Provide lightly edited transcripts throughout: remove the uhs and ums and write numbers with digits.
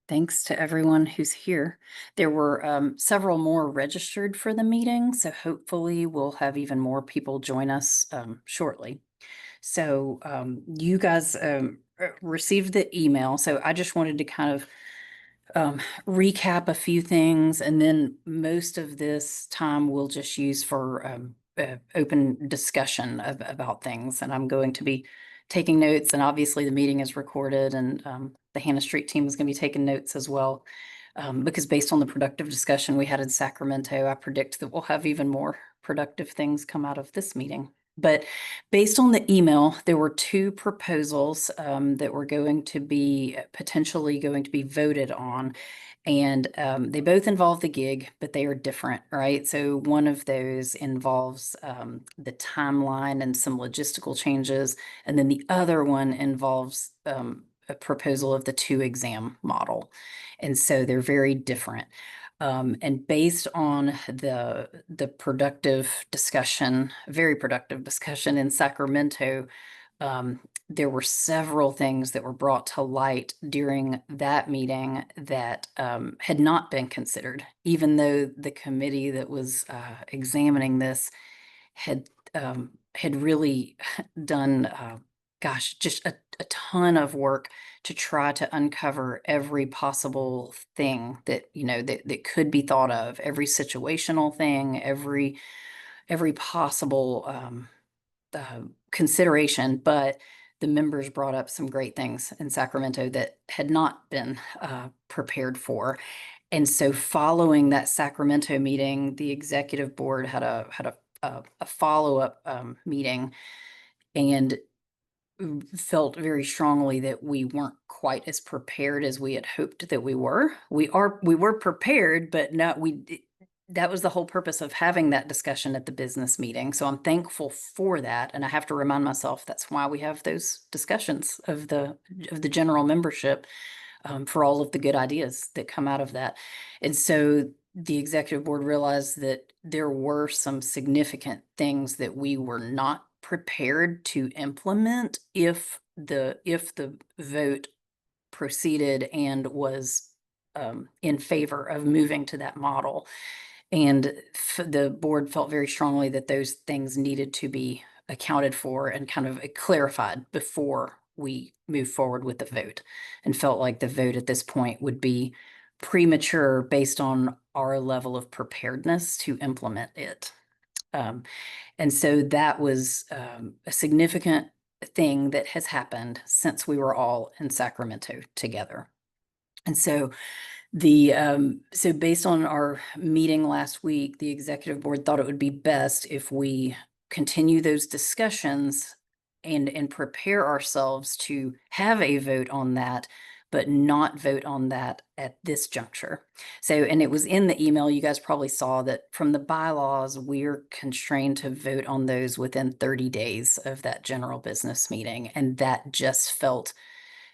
Thanks to everyone who's here. There were several more registered for the meeting, so hopefully we'll have even more people join us shortly. So you guys received the email, so I just wanted to kind of recap a few things, and then most of this time we'll just use for open discussion about things. And I'm going to be taking notes, and obviously the meeting is recorded, and the Hannah Street team is going to be taking notes as well. Because based on the productive discussion we had in Sacramento, I predict that we'll have even more productive things come out of this meeting. But based on the email, there were two proposals that were going to be potentially going to be voted on. And they both involve the gig, but they are different, right? So one of those involves the timeline and some logistical changes. And then the other one involves a proposal of the 2 exam model. And so they're very different. And based on the productive discussion, very productive discussion in Sacramento, there were several things that were brought to light during that meeting that had not been considered, even though the committee that was examining this had really done, gosh, just a ton of work to try to uncover every possible thing that, that could be thought of, every situational thing, every possible consideration. But the members brought up some great things in Sacramento that had not been prepared for. And so following that Sacramento meeting, the executive board had a follow-up meeting and felt very strongly that we weren't quite as prepared as we had hoped that we were. We were prepared, but that was the whole purpose of having that discussion at the business meeting. So I'm thankful for that. And I have to remind myself that's why we have those discussions of the general membership, for all of the good ideas that come out of that. And so the executive board realized that there were some significant things that we were not prepared to implement if the vote proceeded and was in favor of moving to that model. And the board felt very strongly that those things needed to be accounted for and kind of clarified before we move forward with the vote, and felt like the vote at this point would be premature based on our level of preparedness to implement it. Um, and so that was a significant thing that has happened since we were all in Sacramento together. And so so based on our meeting last week, the executive board thought it would be best if we continue those discussions and prepare ourselves to have a vote on that, but not vote on that at this juncture. So, and it was in the email, you guys probably saw that from the bylaws, we're constrained to vote on those within 30 days of that general business meeting. And that just felt,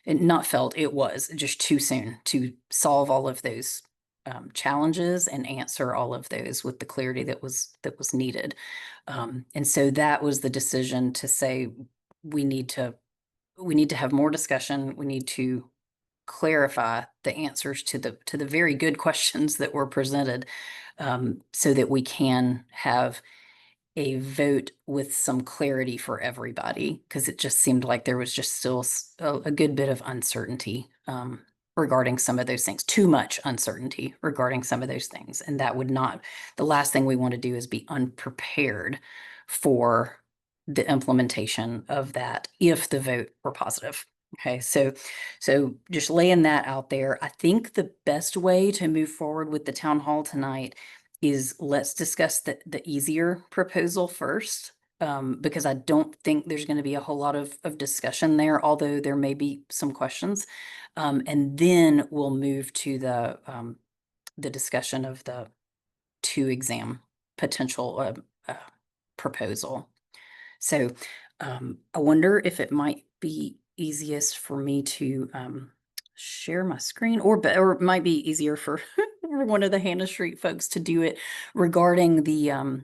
not felt, it was just too soon to solve all of those challenges and answer all of those with the clarity that was needed. And so that was the decision to say we need to have more discussion. We need to clarify the answers to the very good questions that were presented, so that we can have a vote with some clarity for everybody, because it just seemed like there was just still a good bit of uncertainty regarding some of those things, too much uncertainty regarding some of those things. And that would not, the last thing we want to do is be unprepared for the implementation of that if the vote were positive. Okay, so just laying that out there, I think the best way to move forward with the town hall tonight is let's discuss the easier proposal first, because I don't think there's going to be a whole lot of discussion there, although there may be some questions. And then we'll move to the discussion of the 2 exam potential proposal. So I wonder if it might be easiest for me to share my screen, or it might be easier for for one of the Hannah Street folks to do it regarding the uh,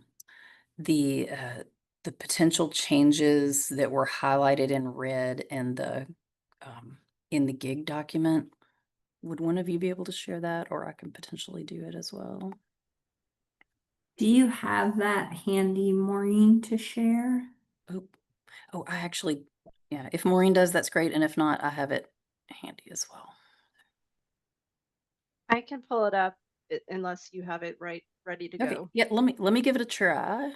the potential changes that were highlighted in red um, in the gig document. would one of you be able to share that, or I can potentially do it as well? Do you have that handy, Maureen, to share? Oh, I actually, yeah, if Maureen does, that's great, and if not, I have it handy as well. I can pull it up unless you have it ready to Okay, go. yeah, let me give it a try.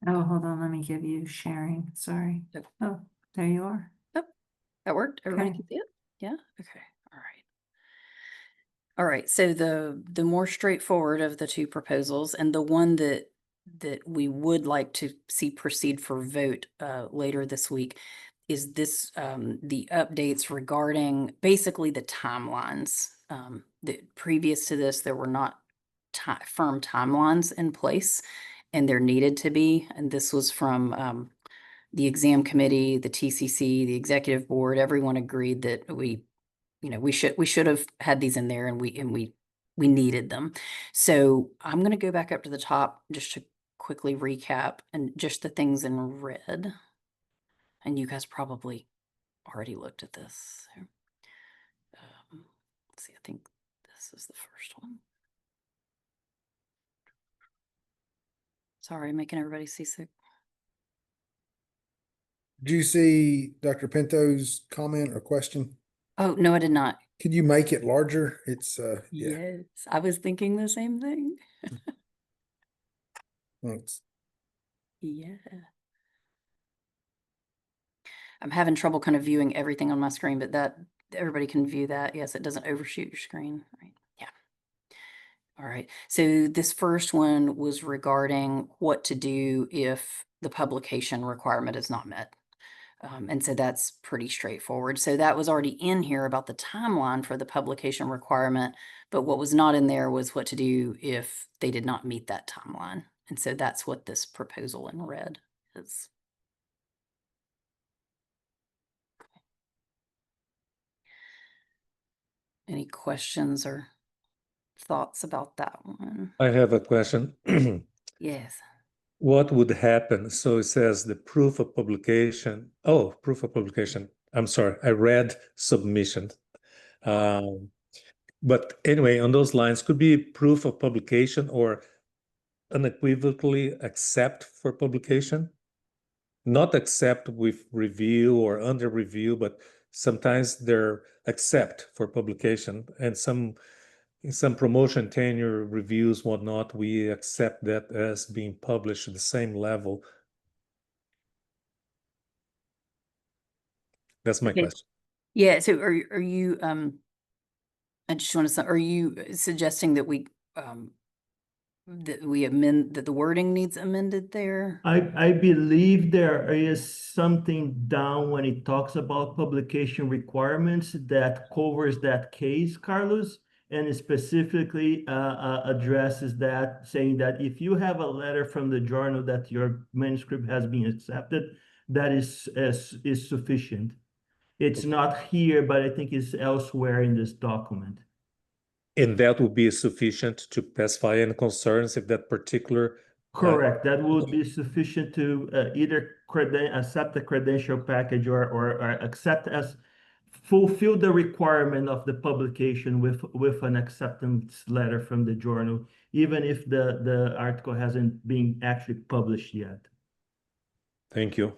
Oh, hold on, let me give you sharing, sorry. Oh. Oh, there you are. That worked? Everybody Okay. can see it? Yeah? Okay, all right. All right, so the more straightforward of the two proposals, and the one that we would like to see proceed for vote later this week, is this the updates regarding basically the timelines. That previous to this, there were not firm timelines in place, and there needed to be. And this was from the exam committee, the TCC, the executive board. Everyone agreed that we should have had these in there, and we needed them. So I'm going to go back up to the top just to quickly recap, and just the things in red. And you guys probably already looked at this. So, let's see, I think this is the first one. Sorry, making everybody seasick. Did you see Dr. Pinto's comment or question? Oh, no, I did not. Could you make it larger? It's yeah. Yes, I was thinking the same thing. Thanks. Yeah. I'm having trouble kind of viewing everything on my screen, but that everybody can view that. Yes, it doesn't overshoot your screen, right? Yeah. All right. So this first one was regarding what to do if the publication requirement is not met. And so that's pretty straightforward. So that was already in here about the timeline for the publication requirement, but what was not in there was what to do if they did not meet that timeline. And so that's what this proposal in red is. Any questions or thoughts about that one? I have a question. Yes. What would happen? So it says the proof of publication. Oh, proof of publication. I'm sorry, I read submission. But anyway, on those lines, could be proof of publication or unequivocally accept for publication. Not accept with review or under review, but sometimes they're accept for publication. And in some promotion tenure reviews, whatnot, we accept that as being published at the same level. That's my Okay. question. Yeah. So are you I just want to, are you suggesting that we amend, that the wording needs amended there? I believe there is something down when it talks about publication requirements that covers that case, Carlos, and it specifically addresses that, saying that if you have a letter from the journal that your manuscript has been accepted, that is sufficient. It's not here, but I think it's elsewhere in this document. And that would be sufficient to pacify any concerns if that particular. Correct. That would be sufficient to either accept the credential package or accept as fulfill the requirement of the publication with an acceptance letter from the journal, even if the article hasn't been actually published yet. Thank you.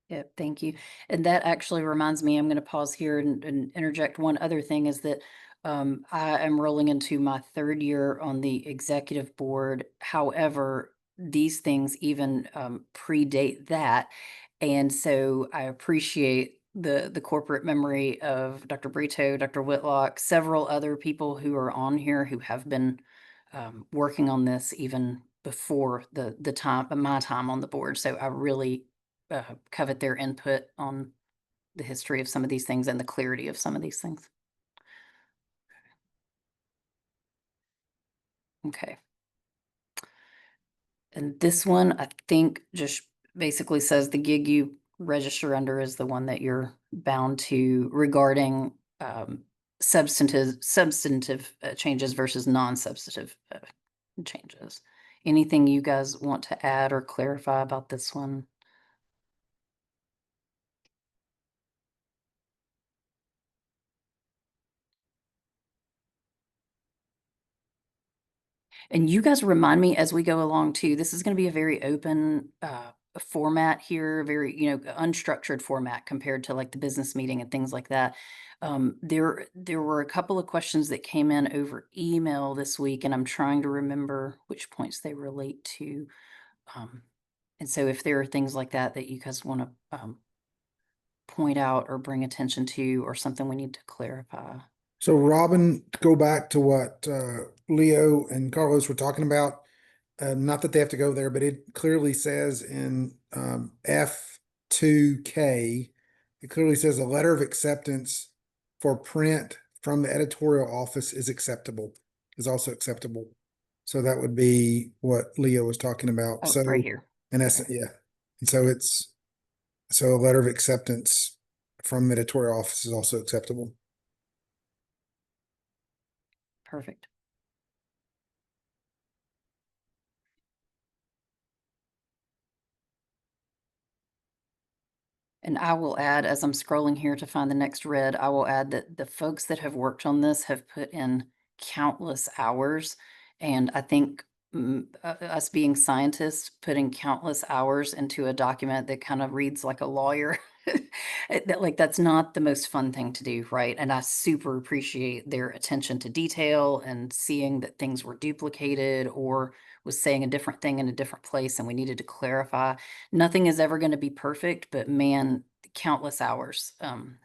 Yeah, thank you. And that actually reminds me, I'm going to pause here and interject one other thing, is that I am rolling into my third year on the executive board. However, these things even predate that. And so I appreciate the corporate memory of Dr. Brito, Dr. Whitlock, several other people who are on here who have been working on this even before the time, my time on the board. So I really covet their input on the history of some of these things and the clarity of some of these things. Okay. And this one, I think, just basically says the gig you register under is the one that you're bound to regarding substantive changes versus non-substantive changes. Anything you guys want to add or clarify about this one? And you guys remind me as we go along too, this is going to be a very open format here, very, unstructured format compared to like the business meeting and things like that. There were a couple of questions that came in over email this week, and I'm trying to remember which points they relate to. And so if there are things like that that you guys want to point out or bring attention to, or something we need to clarify. So Robin, to go back to what Leo and Carlos were talking about, not that they have to go there, but it clearly says in F2K, it clearly says a letter of acceptance for print from the editorial office is also acceptable. So that would be what Leo was talking about. Oh, So right here. in essence, yeah. And so a letter of acceptance from the editorial office is also acceptable. Perfect. And I will add, as I'm scrolling here to find the next red, I will add that the folks that have worked on this have put in countless hours. And I think us being scientists, putting countless hours into a document that kind of reads like a lawyer, that's not the most fun thing to do, right? And I super appreciate their attention to detail and seeing that things were duplicated or was saying a different thing in a different place and we needed to clarify. Nothing is ever going to be perfect, but man, countless hours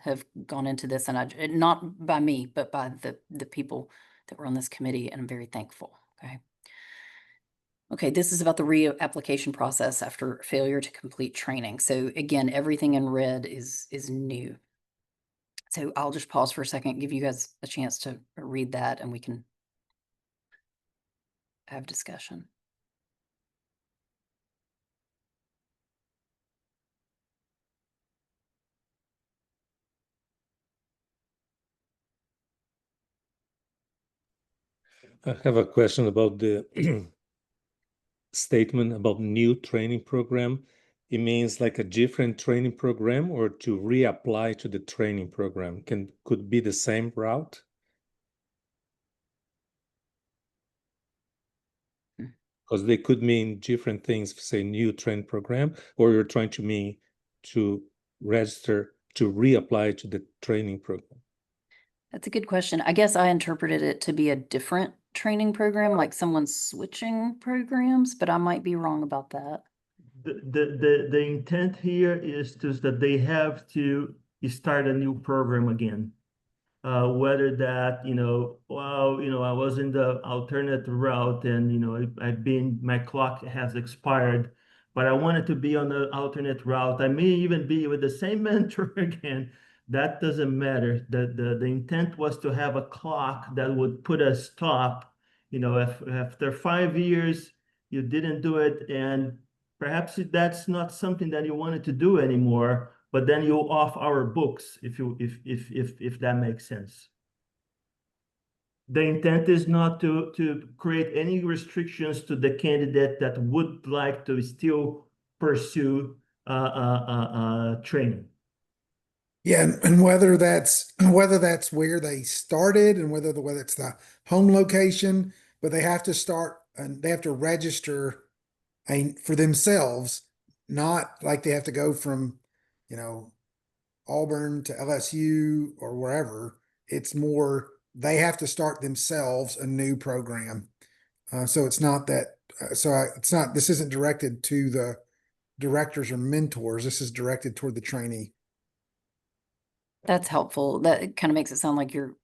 have gone into this, and not by me, but by the people that were on this committee, and I'm very thankful. Okay, this is about the reapplication process after failure to complete training. So again, everything in red is new. So I'll just pause for a second, give you guys a chance to read that, and we can have discussion. I have a question about the statement about new training program. It means like a different training program, or to reapply to the training program could be the same route? Because they could mean different things, say new training program, or you're trying to mean to register to reapply to the training program. That's a good question. I guess I interpreted it to be a different training program, like someone's switching programs, but I might be wrong about that. The intent here is that they have to start a new program again. Whether that, I was in the alternate route and, my clock has expired, but I wanted to be on the alternate route. I may even be with the same mentor again. That doesn't matter. The intent was to have a clock that would put a stop. If after 5 years you didn't do it, and perhaps that's not something that you wanted to do anymore, but then you're off our books, if that makes sense. The intent is not to create any restrictions to the candidate that would like to still pursue training. Yeah, and whether that's where they started and whether it's the home location, but they have to start and they have to register for themselves, not like they have to go from, Auburn to LSU or wherever. It's more they have to start themselves a new program. So it's not that. It's not. This isn't directed to the directors or mentors. This is directed toward the trainee. That's helpful. That kind of makes it sound like your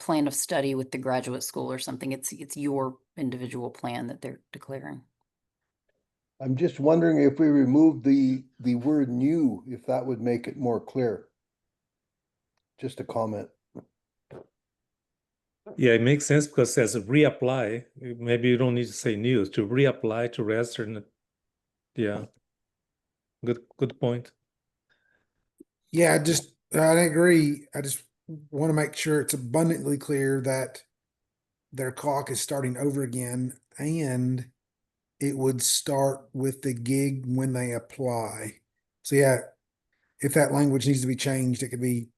plan of study with the graduate school or something. It's your individual plan that they're declaring. I'm just wondering if we remove the word new, if that would make it more clear. Just a comment. Yeah, it makes sense because it says reapply. Maybe you don't need to say new, to reapply to register. Yeah, good point. Yeah, I agree. I just want to make sure it's abundantly clear that their clock is starting over again, and it would start with the gig when they apply. So yeah, if that language needs to be changed, it could be,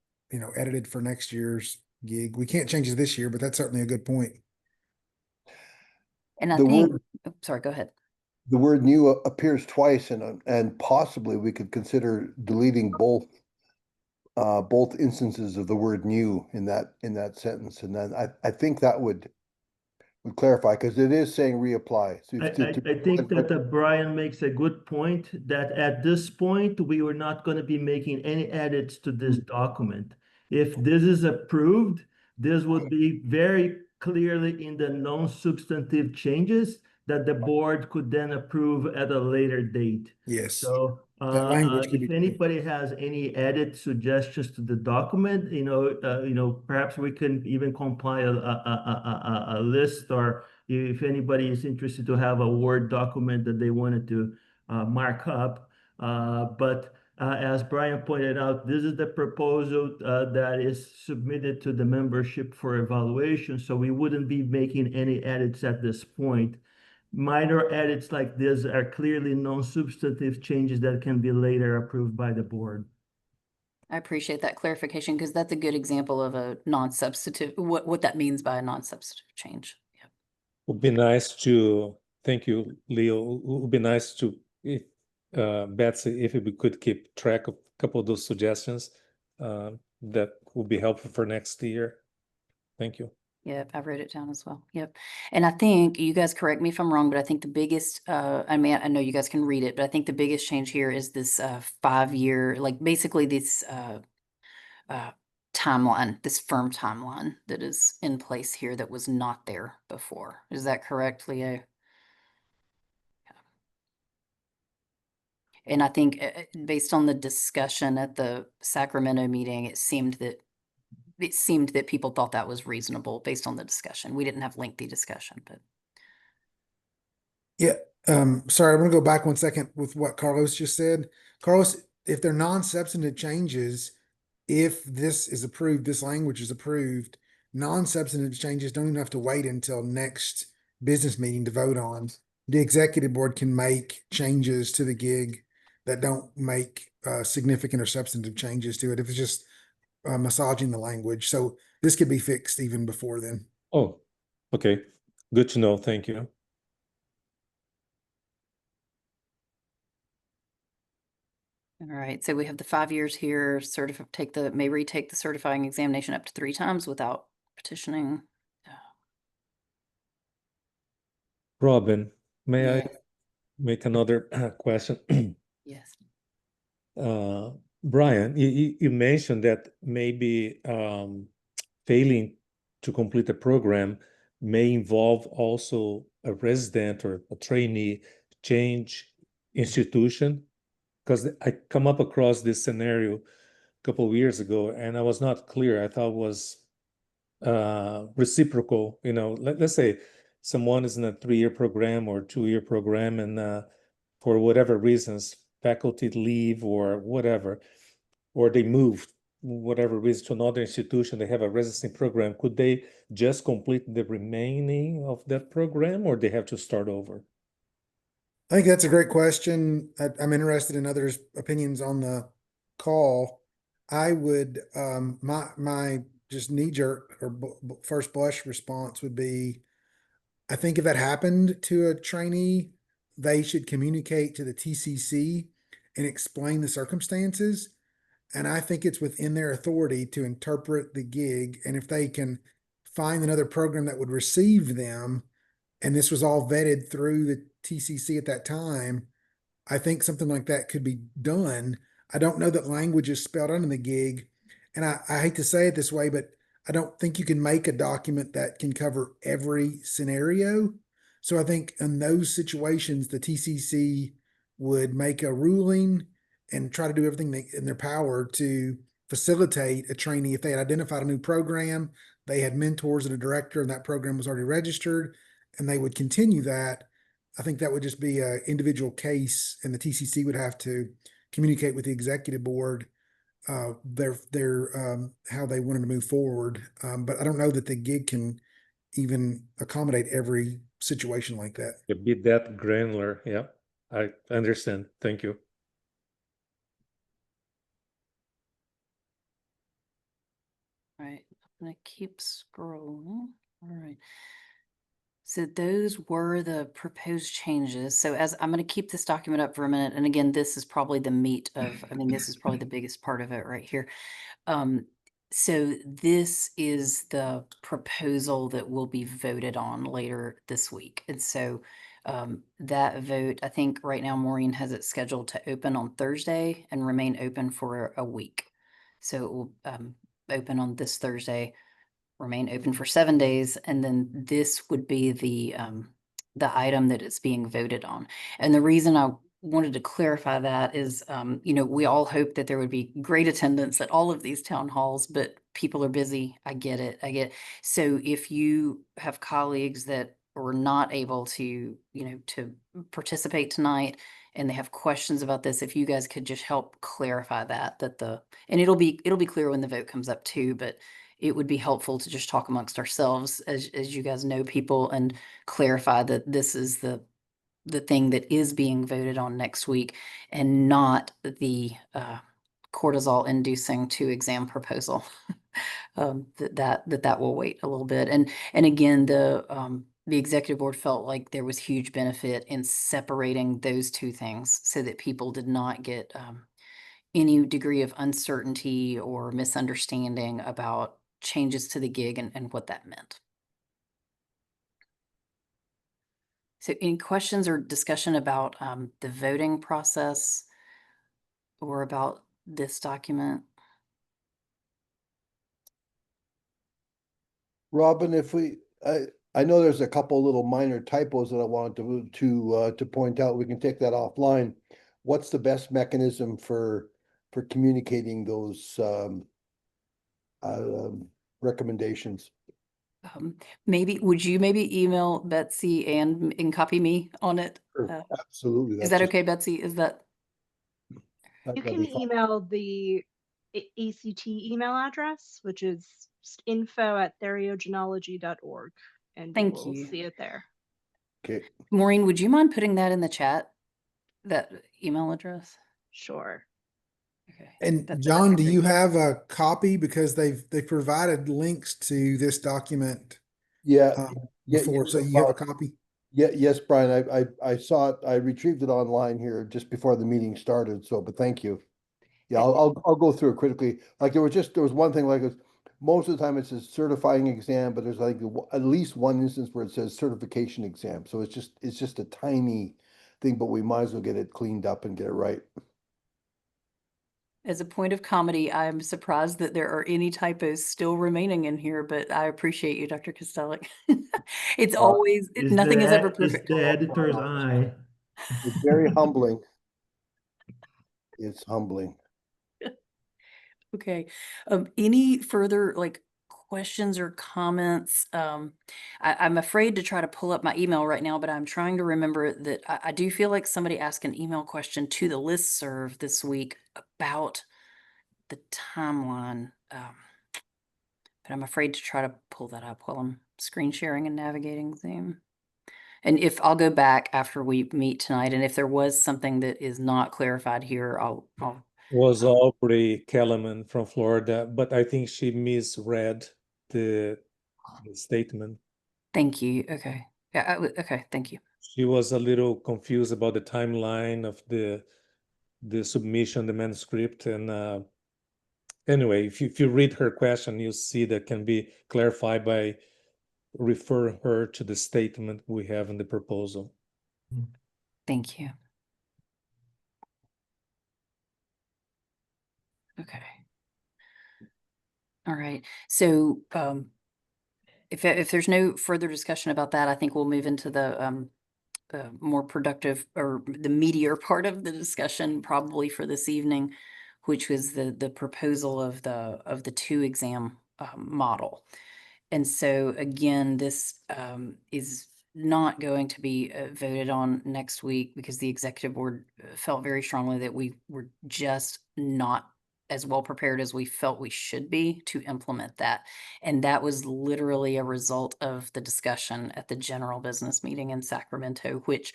edited for next year's gig. We can't change it this year, but that's certainly a good point. And I The think, word- oh, sorry, go ahead. The word new appears twice and possibly we could consider deleting both instances of the word new in that sentence. And then I think that would clarify, because it is saying reapply. So I think that Brian makes a good point, that at this point, we were not going to be making any edits to this document. If this is approved, this would be very clearly in the non-substantive changes that the board could then approve at a later date. Yes. So That language could if be- anybody has any edit suggestions to the document, perhaps we can even compile a list, or if anybody is interested to have a Word document that they wanted to mark up. But as Brian pointed out, this is the proposal that is submitted to the membership for evaluation, so we wouldn't be making any edits at this point. Minor edits like this are clearly non-substantive changes that can be later approved by the board. I appreciate that clarification because that's a good example of a non-substantive, what that means by a non-substantive change. Yeah. Would be nice to, thank you, Leo. It would be nice to, if Betsy, if we could keep track of a couple of those suggestions, that would be helpful for next year. Thank you. Yep, I wrote it down as well. Yep. And I think, you guys correct me if I'm wrong, but I think the biggest, I mean, I know you guys can read it, but I think the biggest change here is this 5-year, like basically this timeline, this firm timeline that is in place here that was not there before. Is that correct, Leo? And I think based on the discussion at the Sacramento meeting, it seemed that people thought that was reasonable based on the discussion. We didn't have lengthy discussion, but. Yeah, sorry, I'm gonna go back 1 second with what Carlos just said. Carlos, if they're non-substantive changes, if this is approved, this language is approved, non-substantive changes don't even have to wait until next business meeting to vote on. The executive board can make changes to the gig that don't make significant or substantive changes to it if it's just massaging the language. So this could be fixed even before then. Oh, okay. Good to know. Thank you. All right, so we have the 5 years here, may retake the certifying examination up to 3 times without petitioning. Robin, may I Yeah. make another question? Yes. Brian, you mentioned that maybe failing to complete the program may involve also a resident or a trainee change institution, because I come up across this scenario a couple of years ago and I was not clear. I thought it was reciprocal. Let's say someone is in a 3-year program or 2-year program, and for whatever reasons, faculty leave or whatever, or they move, whatever reason, to another institution, they have a residency program. Could they just complete the remaining of that program, or they have to start over? I think that's a great question. I'm interested in others' opinions on the call. I would, my just knee jerk or first blush response would be, I think if that happened to a trainee, they should communicate to the TCC and explain the circumstances. And I think it's within their authority to interpret the gig. And if they can find another program that would receive them, and this was all vetted through the TCC at that time, I think something like that could be done. I don't know that language is spelled out in the gig. And I hate to say it this way, but I don't think you can make a document that can cover every scenario. So I think in those situations, the TCC would make a ruling and try to do everything in their power to facilitate a trainee. If they had identified a new program, they had mentors and a director, and that program was already registered, and they would continue that. I think that would just be an individual case, and the TCC would have to communicate with the executive board their how they wanted to move forward. But I don't know that the gig can even accommodate every situation like that. It'd be that granular. Yeah, I understand. Thank you. All right, I'm gonna keep scrolling. All right. So those were the proposed changes. So as I'm going to keep this document up for a minute, and again, this is probably the meat of, I mean, this is probably the biggest part of it right here. So this is the proposal that will be voted on later this week. And so that vote, I think right now Maureen has it scheduled to open on Thursday and remain open for a week. So it will open on this Thursday, remain open for 7 days, and then this would be the item that it's being voted on. And the reason I wanted to clarify that is, you know, we all hope that there would be great attendance at all of these town halls, but people are busy. I get it. I get it. So if you have colleagues that were not able to, you know, to participate tonight and they have questions about this, if you guys could just help clarify that, and it'll be clear when the vote comes up too, but it would be helpful to just talk amongst ourselves as you guys know people and clarify that this is the thing that is being voted on next week and not the cortisol inducing 2 exam proposal. That will wait a little bit. And again, the executive board felt like there was huge benefit in separating those 2 things so that people did not get any degree of uncertainty or misunderstanding about changes to the gig and what that meant. So any questions or discussion about the voting process or about this document? Robin, if I know there's a couple little minor typos that I wanted to point out. We can take that offline. What's the best mechanism for communicating those recommendations? Maybe, would you maybe email Betsy and copy me on it? Sure, absolutely. Is That's that just- okay, Betsy? Is that? You that'd can be fine. email the ACT email address, which is info@theriogenology.org, and Thank you will you. see it there. Okay, Maureen, would you mind putting that in the chat? That email address? Sure. Okay. And That's John, do great. you have a copy? Because they provided links to this document yeah, before, so you have a copy? yeah, yes, Brian, I saw it, I retrieved it online here just before the meeting started, so, but thank you. Yeah, I'll go through it critically. Like there was one thing like most of the time it says certifying exam, but there's like at least one instance where it says certification exam. So it's just a tiny thing, but we might as well get it cleaned up and get it right. As a point of comedy, I'm surprised that there are any typos still remaining in here, but I appreciate you, Dr. Kostelik. It's always, It's nothing is ever It's perfect. the editor's eye. It's very humbling. It's humbling. Okay. Any further like questions or comments? I'm afraid to try to pull up my email right now, but I'm trying to remember that I do feel like somebody asked an email question to the listserv this week about the timeline. But I'm afraid to try to pull that up while I'm screen sharing and navigating Zoom. And if I'll go back after we meet tonight, and if there was something that is not clarified here, I'll Was Aubrey Kellerman from Florida, but I think she misread the statement. thank you. Okay. Yeah. Okay. Thank you. She was a little confused about the timeline of the submission, the manuscript, and anyway, if you read her question, you see that can be clarified by refer her to the statement we have in the proposal. Thank you. Okay. All right. So if there's no further discussion about that, I think we'll move into the more productive or the meatier part of the discussion probably for this evening, which was the proposal of the 2 exam model. And so again, this is not going to be voted on next week because the executive board felt very strongly that we were just not as well prepared as we felt we should be to implement that. And that was literally a result of the discussion at the general business meeting in Sacramento, which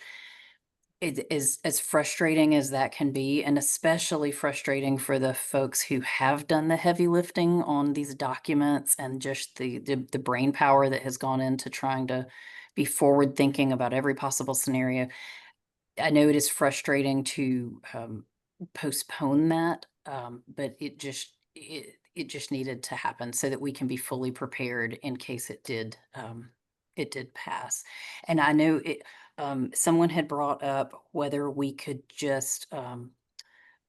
it is as frustrating as that can be, and especially frustrating for the folks who have done the heavy lifting on these documents and just the brain power that has gone into trying to be forward thinking about every possible scenario. I know it is frustrating to postpone that, but it just needed to happen so that we can be fully prepared in case it did pass. And I know someone had brought up whether we could just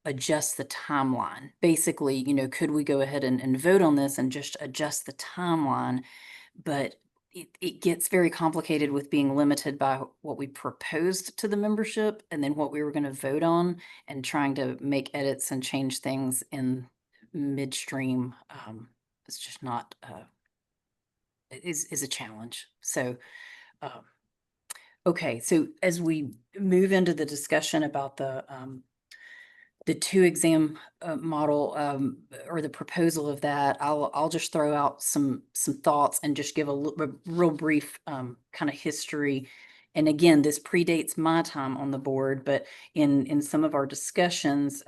adjust the timeline. Basically, could we go ahead and vote on this and just adjust the timeline? But it gets very complicated with being limited by what we proposed to the membership and then what we were going to vote on, and trying to make edits and change things in midstream. It's just not, is a challenge. So, okay. So as we move into the discussion about the 2 exam model, or the proposal of that, I'll just throw out some thoughts and just give a real brief kind of history. And again, this predates my time on the board, but in some of our discussions,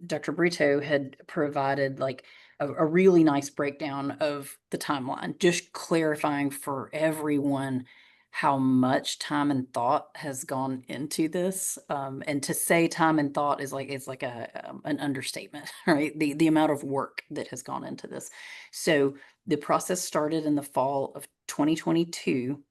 Dr. Brito had provided like a really nice breakdown of the timeline, just clarifying for everyone how much time and thought has gone into this. And to say time and thought is it's like an understatement, right? The amount of work that has gone into this. So the process started in the fall of 2022.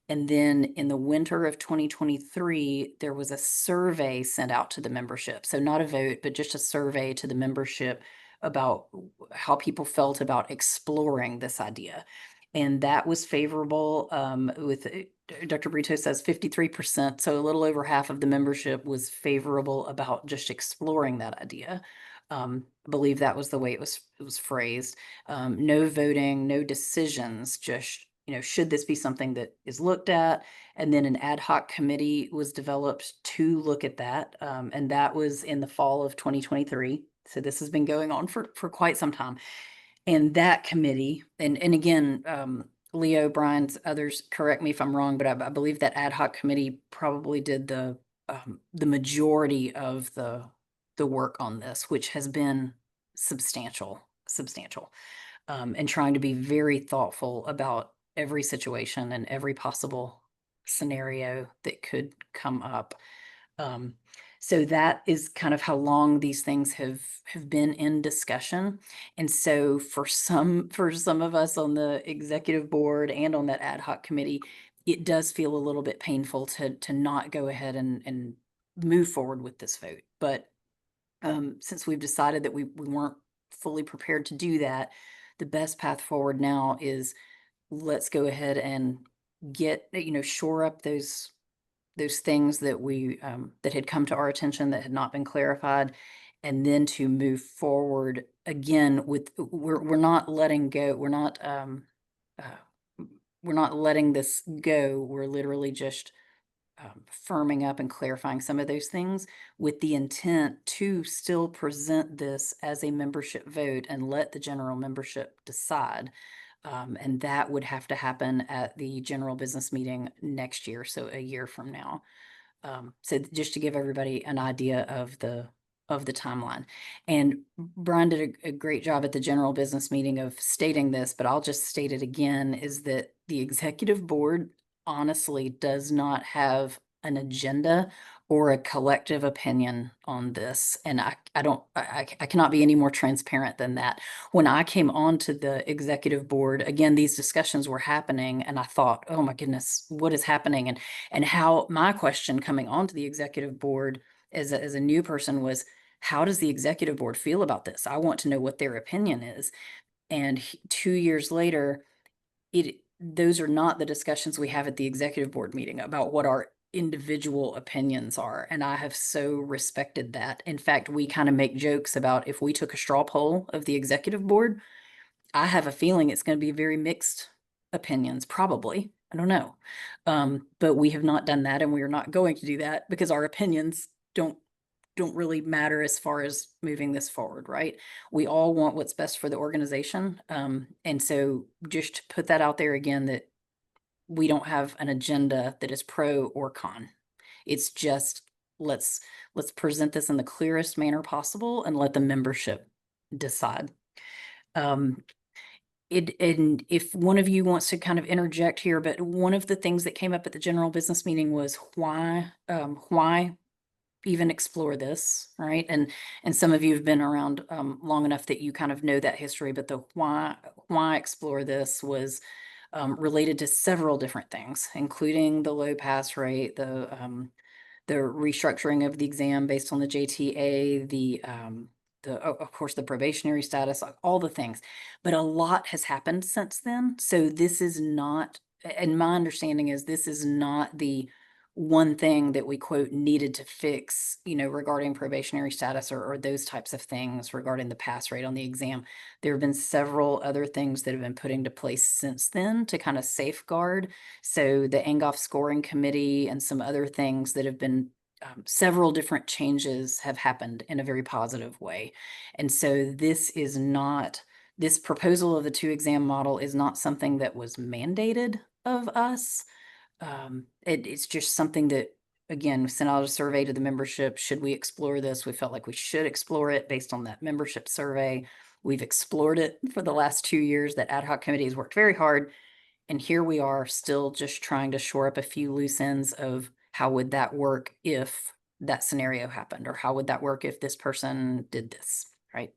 And then in the winter of 2023, there was a survey sent out to the membership. So not a vote, but just a survey to the membership about how people felt about exploring this idea. And that was favorable, with Dr. Brito says 53%. So a little over half of the membership was favorable about just exploring that idea. I believe that was the way it was phrased. No voting, no decisions, just, should this be something that is looked at? And then an ad hoc committee was developed to look at that. And that was in the fall of 2023. So this has been going on for quite some time. And that committee, and again, Leo, Brian's, others, correct me if I'm wrong, but I believe that ad hoc committee probably did the majority of the work on this, which has been substantial, and trying to be very thoughtful about every situation and every possible scenario that could come up. So that is kind of how long these things have been in discussion. And so for some of us on the executive board and on that ad hoc committee, it does feel a little bit painful to not go ahead and move forward with this vote. But since we've decided that we weren't fully prepared to do that, the best path forward now is let's go ahead and get, shore up those things that we that had come to our attention that had not been clarified, and then to move forward again with we're not letting go. We're not letting this go. We're literally just firming up and clarifying some of those things with the intent to still present this as a membership vote and let the general membership decide. And that would have to happen at the general business meeting next year, so a year from now. So just to give everybody an idea of the timeline. And Brian did a great job at the general business meeting of stating this, but I'll just state it again, is that the executive board honestly does not have an agenda or a collective opinion on this. And I cannot be any more transparent than that. When I came onto the executive board, again, these discussions were happening and I thought, oh my goodness, what is happening? And how my question coming onto the executive board as a new person was, how does the executive board feel about this? I want to know what their opinion is. And 2 years later, those are not the discussions we have at the executive board meeting about what our individual opinions are. And I have so respected that. In fact, we kind of make jokes about if we took a straw poll of the executive board, I have a feeling it's going to be very mixed opinions, probably. I don't know. But we have not done that, and we are not going to do that because our opinions don't really matter as far as moving this forward, right? We all want what's best for the organization. And so just to put that out there again, that we don't have an agenda that is pro or con. It's just let's present this in the clearest manner possible and let the membership decide. and if one of you wants to kind of interject here, but one of the things that came up at the general business meeting was why even explore this, right? And some of you have been around long enough that you kind of know that history, but the why explore this was related to several different things, including the low pass rate, the restructuring of the exam based on the JTA, of course, the probationary status, all the things. But a lot has happened since then. So this is not, and my understanding is this is not the one thing that we quote needed to fix, regarding probationary status or those types of things regarding the pass rate on the exam. There have been several other things that have been put into place since then to kind of safeguard. So the Angoff Scoring Committee and some other things that have been several different changes have happened in a very positive way. And so this proposal of the 2-exam model is not something that was mandated of us. It's just something that, again, we sent out a survey to the membership. Should we explore this? We felt like we should explore it based on that membership survey. We've explored it for the last 2 years. That ad hoc committee has worked very hard. And here we are still just trying to shore up a few loose ends of how would that work if that scenario happened, or how would that work if this person did this, right?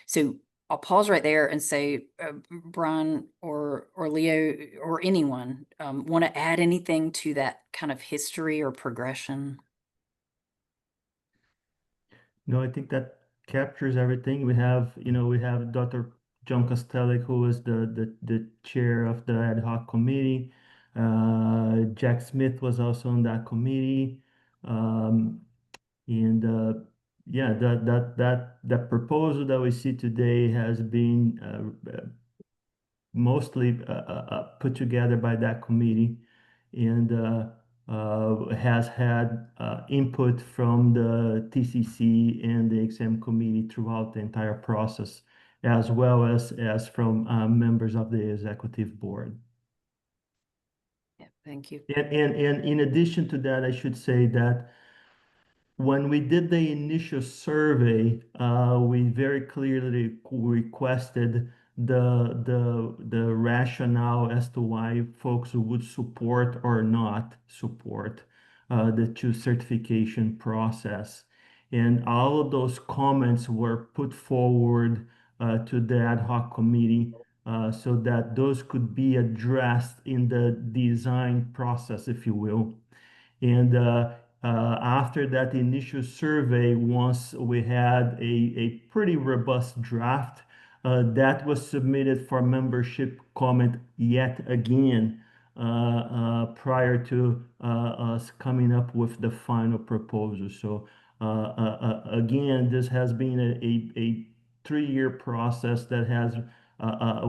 So I'll pause right there and say, Brian or Leo or anyone want to add anything to that kind of history or progression? No, I think that captures everything. We have Dr. John Kostelik, who is the chair of the ad hoc committee. Jack Smith was also on that committee. And yeah, that proposal that we see today has been mostly put together by that committee, and has had input from the TCC and the exam committee throughout the entire process, as well as from members of the executive board. Yeah, thank you. And in addition to that, I should say that when we did the initial survey, we very clearly requested the rationale as to why folks would support or not support the 2 certification process. And all of those comments were put forward to the ad hoc committee so that those could be addressed in the design process, if you will. And after that initial survey, once we had a pretty robust draft, that was submitted for membership comment yet again prior to us coming up with the final proposal. So again, this has been a 3-year process that has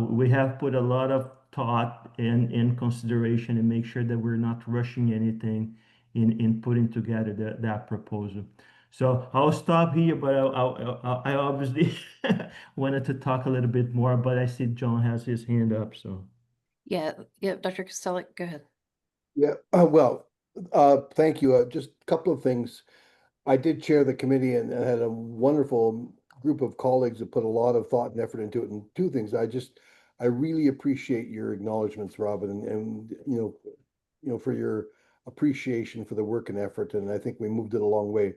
we have put a lot of thought and consideration and make sure that we're not rushing anything in putting together that proposal. So I'll stop here, but I obviously wanted to talk a little bit more, but I see John has his hand up, so. Yeah, Dr. Kostelik, go ahead. Yeah, thank you. Just a couple of things. I did chair the committee and had a wonderful group of colleagues that put a lot of thought and effort into it. And 2 things, I really appreciate your acknowledgements, Robin, and for your appreciation for the work and effort. And I think we moved it a long way.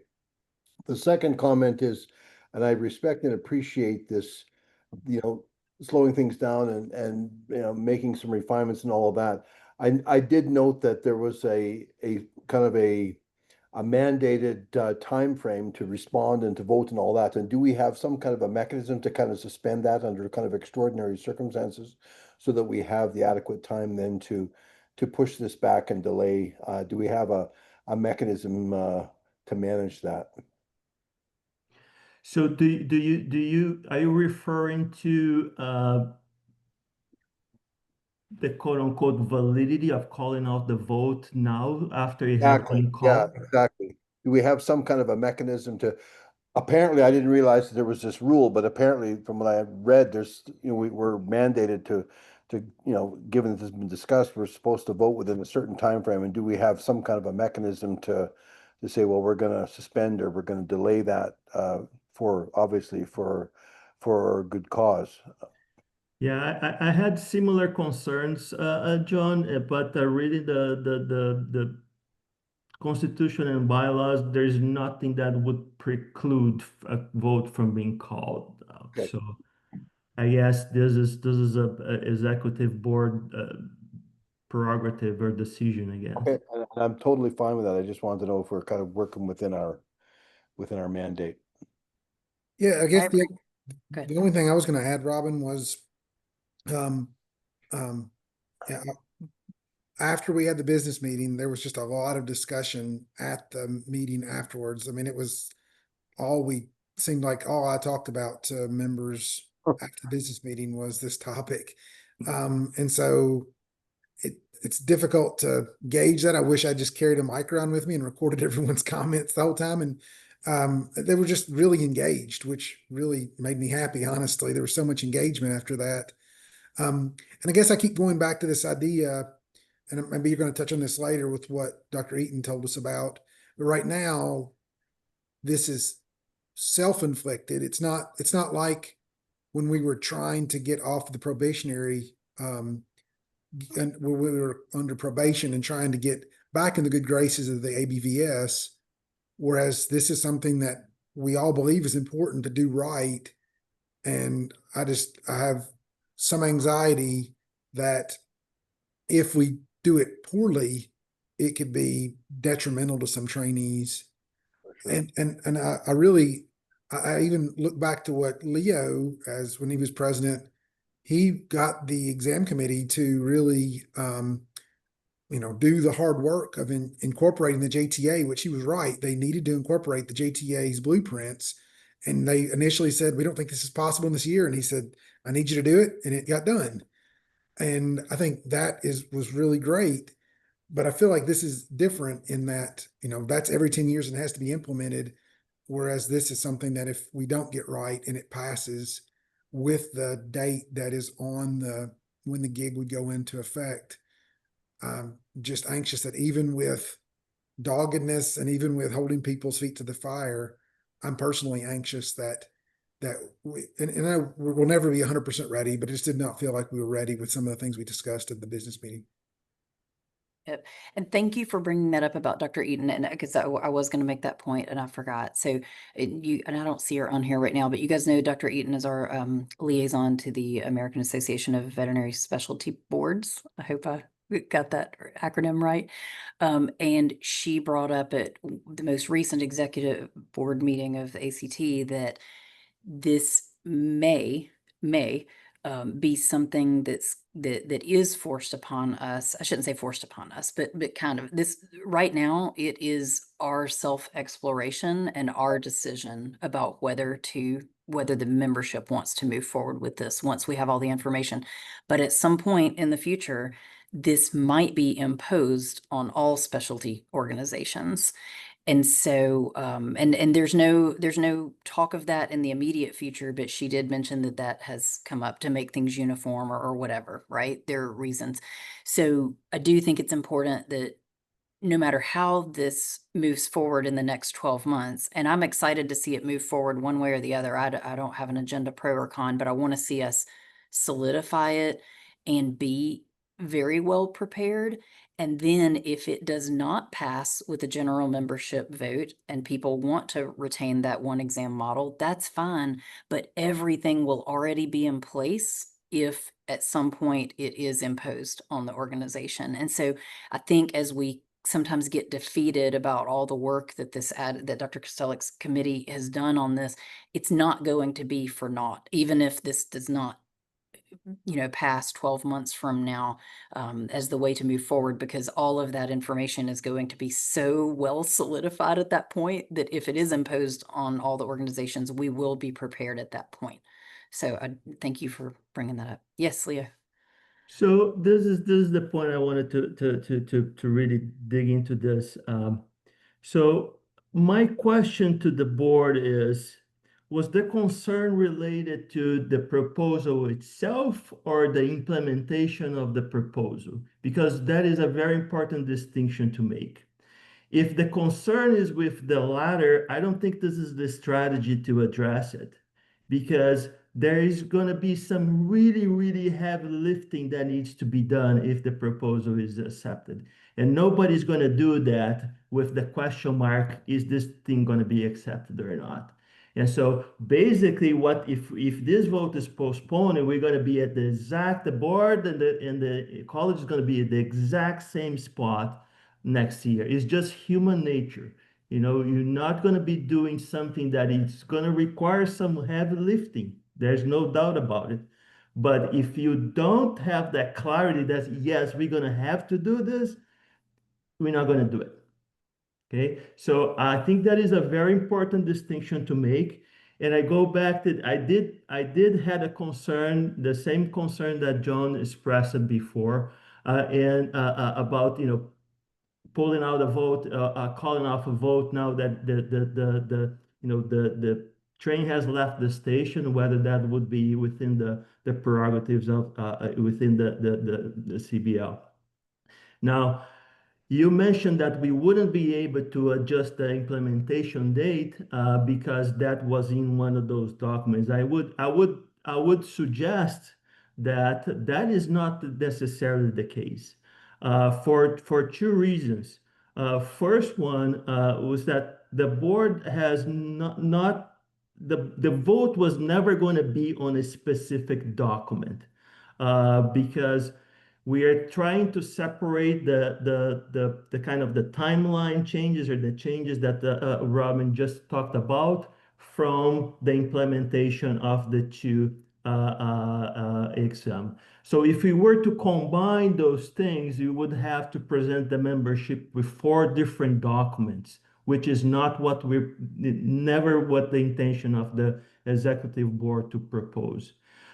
The second comment is, and I respect and appreciate this, slowing things down and making some refinements and all of that. I did note that there was a kind of a mandated time frame to respond and to vote and all that. And do we have some kind of a mechanism to kind of suspend that under kind of extraordinary circumstances, so that we have the adequate time then to push this back and delay? Do we have a mechanism to manage that? So are you referring to the quote unquote validity of calling out the vote now after it has Exactly. been Yeah, called? exactly. Do we have some kind of a mechanism to, apparently I didn't realize that there was this rule, but apparently from what I read, there's, we're mandated to, given that this has been discussed, we're supposed to vote within a certain time frame. And do we have some kind of a mechanism to say, well, we're going to suspend or we're going to delay that for obviously for good cause? Yeah, I had similar concerns, John, but reading the Constitution and bylaws, there's nothing that would preclude a vote from being called. Okay. So I guess this is a executive board prerogative or decision again. Okay, and I'm totally fine with that. I just wanted to know if we're kind of working within our mandate. Yeah, I guess Go ahead. the only thing I was gonna add, Robin, was, um, yeah, after we had the business meeting, there was just a lot of discussion at the meeting afterwards. I mean, it was seemed like all I talked about to members after the business meeting was this topic. And so it's difficult to gauge that. I wish I just carried a mic around with me and recorded everyone's comments the whole time. And they were just really engaged, which really made me happy, honestly. There was so much engagement after that. And I guess I keep going back to this idea, and maybe you're going to touch on this later with what Dr. Eaton told us about. But right now, this is self-inflicted. It's not like when we were trying to get off the probationary, and when we were under probation and trying to get back in the good graces of the ABVS, whereas this is something that we all believe is important to do right. And I have some anxiety that if we do it poorly, it could be detrimental to some trainees. And I even look back to what Leo, as when he was president, he got the exam committee to really, do the hard work of incorporating the JTA, which he was right. They needed to incorporate the JTA's blueprints. And they initially said, we don't think this is possible in this year. And he said, I need you to do it. And it got done. And I think that was really great. But I feel like this is different in that, that's every 10 years and has to be implemented. Whereas this is something that if we don't get right and it passes with the date that is on when the gig would go into effect, I'm just anxious that even with doggedness and even with holding people's feet to the fire, I'm personally anxious that we'll never be 100% ready, but it just did not feel like we were ready with some of the things we discussed at the business meeting. Yep. And thank you for bringing that up about Dr. Eaton, and because I was going to make that point and I forgot. So and I don't see her on here right now, but you guys know Dr. Eaton is our liaison to the American Association of Veterinary Specialty Boards. I hope I got that acronym right. And she brought up at the most recent executive board meeting of the ACT that this may be something that is forced upon us. I shouldn't say forced upon us, but kind of this right now, it is our self-exploration and our decision about whether the membership wants to move forward with this once we have all the information. But at some point in the future, this might be imposed on all specialty organizations. And so, and there's no talk of that in the immediate future, but she did mention that has come up to make things uniform or whatever, right? There are reasons. So I do think it's important that no matter how this moves forward in the next 12 months, and I'm excited to see it move forward one way or the other. I don't have an agenda pro or con, but I want to see us solidify it and be very well prepared. And then if it does not pass with a general membership vote and people want to retain that one exam model, that's fine. But everything will already be in place if at some point it is imposed on the organization. And so I think as we sometimes get defeated about all the work that that Dr. Kostelik's committee has done on this, it's not going to be for naught, even if this does not past 12 months from now as the way to move forward, because all of that information is going to be so well solidified at that point that if it is imposed on all the organizations, we will be prepared at that point. So I thank you for bringing that up. Yes, Leo. So this is the point I wanted to really dig into this. So my question to the board is, was the concern related to the proposal itself or the implementation of the proposal? Because that is a very important distinction to make. If the concern is with the latter, I don't think this is the strategy to address it, because there is going to be some really, really heavy lifting that needs to be done if the proposal is accepted. And nobody's going to do that with the question mark, is this thing going to be accepted or not? And so basically what if this vote is postponed and we're going to be at the board and the college is going to be at the exact same spot next year. It's just human nature. You know, you're not going to be doing something that is going to require some heavy lifting. There's no doubt about it. But if you don't have that clarity that, yes, we're going to have to do this, we're not going to do it. Okay, so I think that is a very important distinction to make. And I go back to, I did had a concern, the same concern that John expressed before, about, you know, pulling out a vote, calling off a vote now that the train has left the station, whether that would be within the prerogatives of within the CBL. Now, you mentioned that we wouldn't be able to adjust the implementation date because that was in one of those documents. I would suggest that that is not necessarily the case for two reasons. First one was that the board has not the vote was never going to be on a specific document because we are trying to separate the kind of the timeline changes or the changes that Robin just talked about from the implementation of the two exam. So if we were to combine those things, you would have to present the membership with 4 different documents, which is not what never what the intention of the executive board to propose.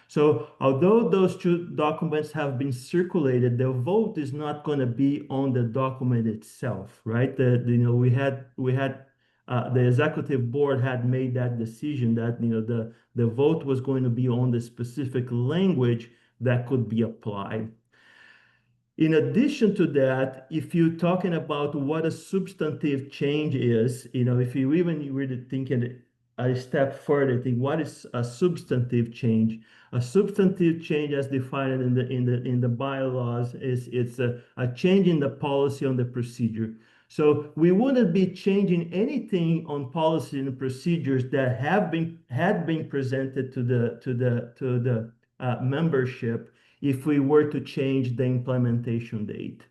So although those 2 documents have been circulated, the vote is not going to be on the document itself, right? We had the executive board had made that decision that, you know, the vote was going to be on the specific language that could be applied. In addition to that, if you're talking about what a substantive change is, you know, if you even really thinking a step further, think what is a substantive change? A substantive change, as defined in the bylaws, it's a change in the policy on the procedure. So we wouldn't be changing anything on policy and procedures that had been presented to the membership if we were to change the implementation date.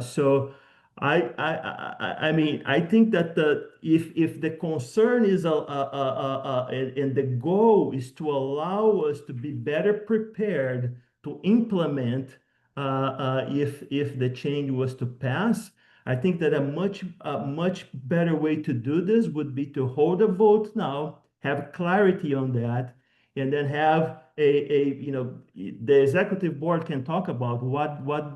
So I mean, I think that if the concern is and the goal is to allow us to be better prepared to implement if the change was to pass, I think that a much better way to do this would be to hold a vote now, have clarity on that, and then have you know, the executive board can talk about what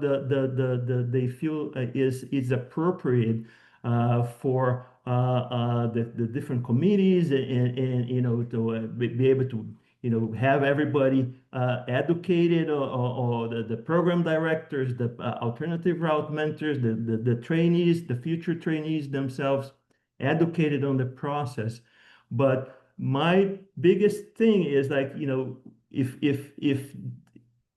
they feel is appropriate for the different committees and you know, to be able to, you know, have everybody educated or the program directors, the alternative route mentors, the trainees, the future trainees themselves educated on the process. But my biggest thing is, like, you know, if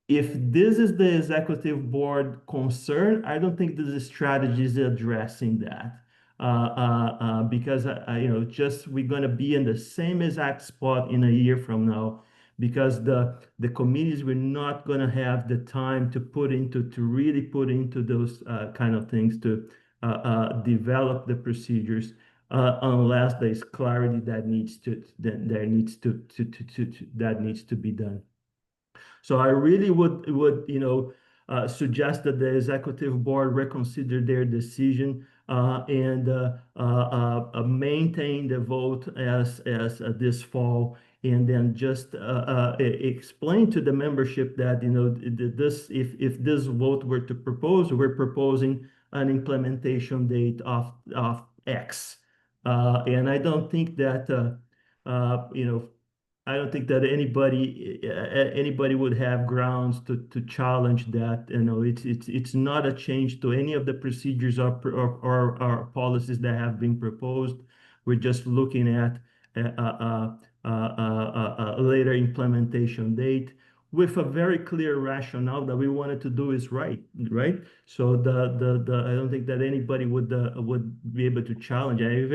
this is the executive board concern, I don't think this strategy is addressing that. Because you know, just we're going to be in the same exact spot in a year from now, because the committees were not going to have the time to really put into those kind of things to develop the procedures. Unless there's clarity that needs to be done. So I really would you know, suggest that the executive board reconsider their decision and maintain the vote as this fall, and then just explain to the membership that, you know, this if this vote were to propose, we're proposing an implementation date of X. And I don't think that, you know, I don't think that anybody would have grounds to challenge that. You know, it's not a change to any of the procedures or policies that have been proposed. We're just looking at a later implementation date with a very clear rationale that we wanted to do is right? So I don't think that anybody would be able to challenge. I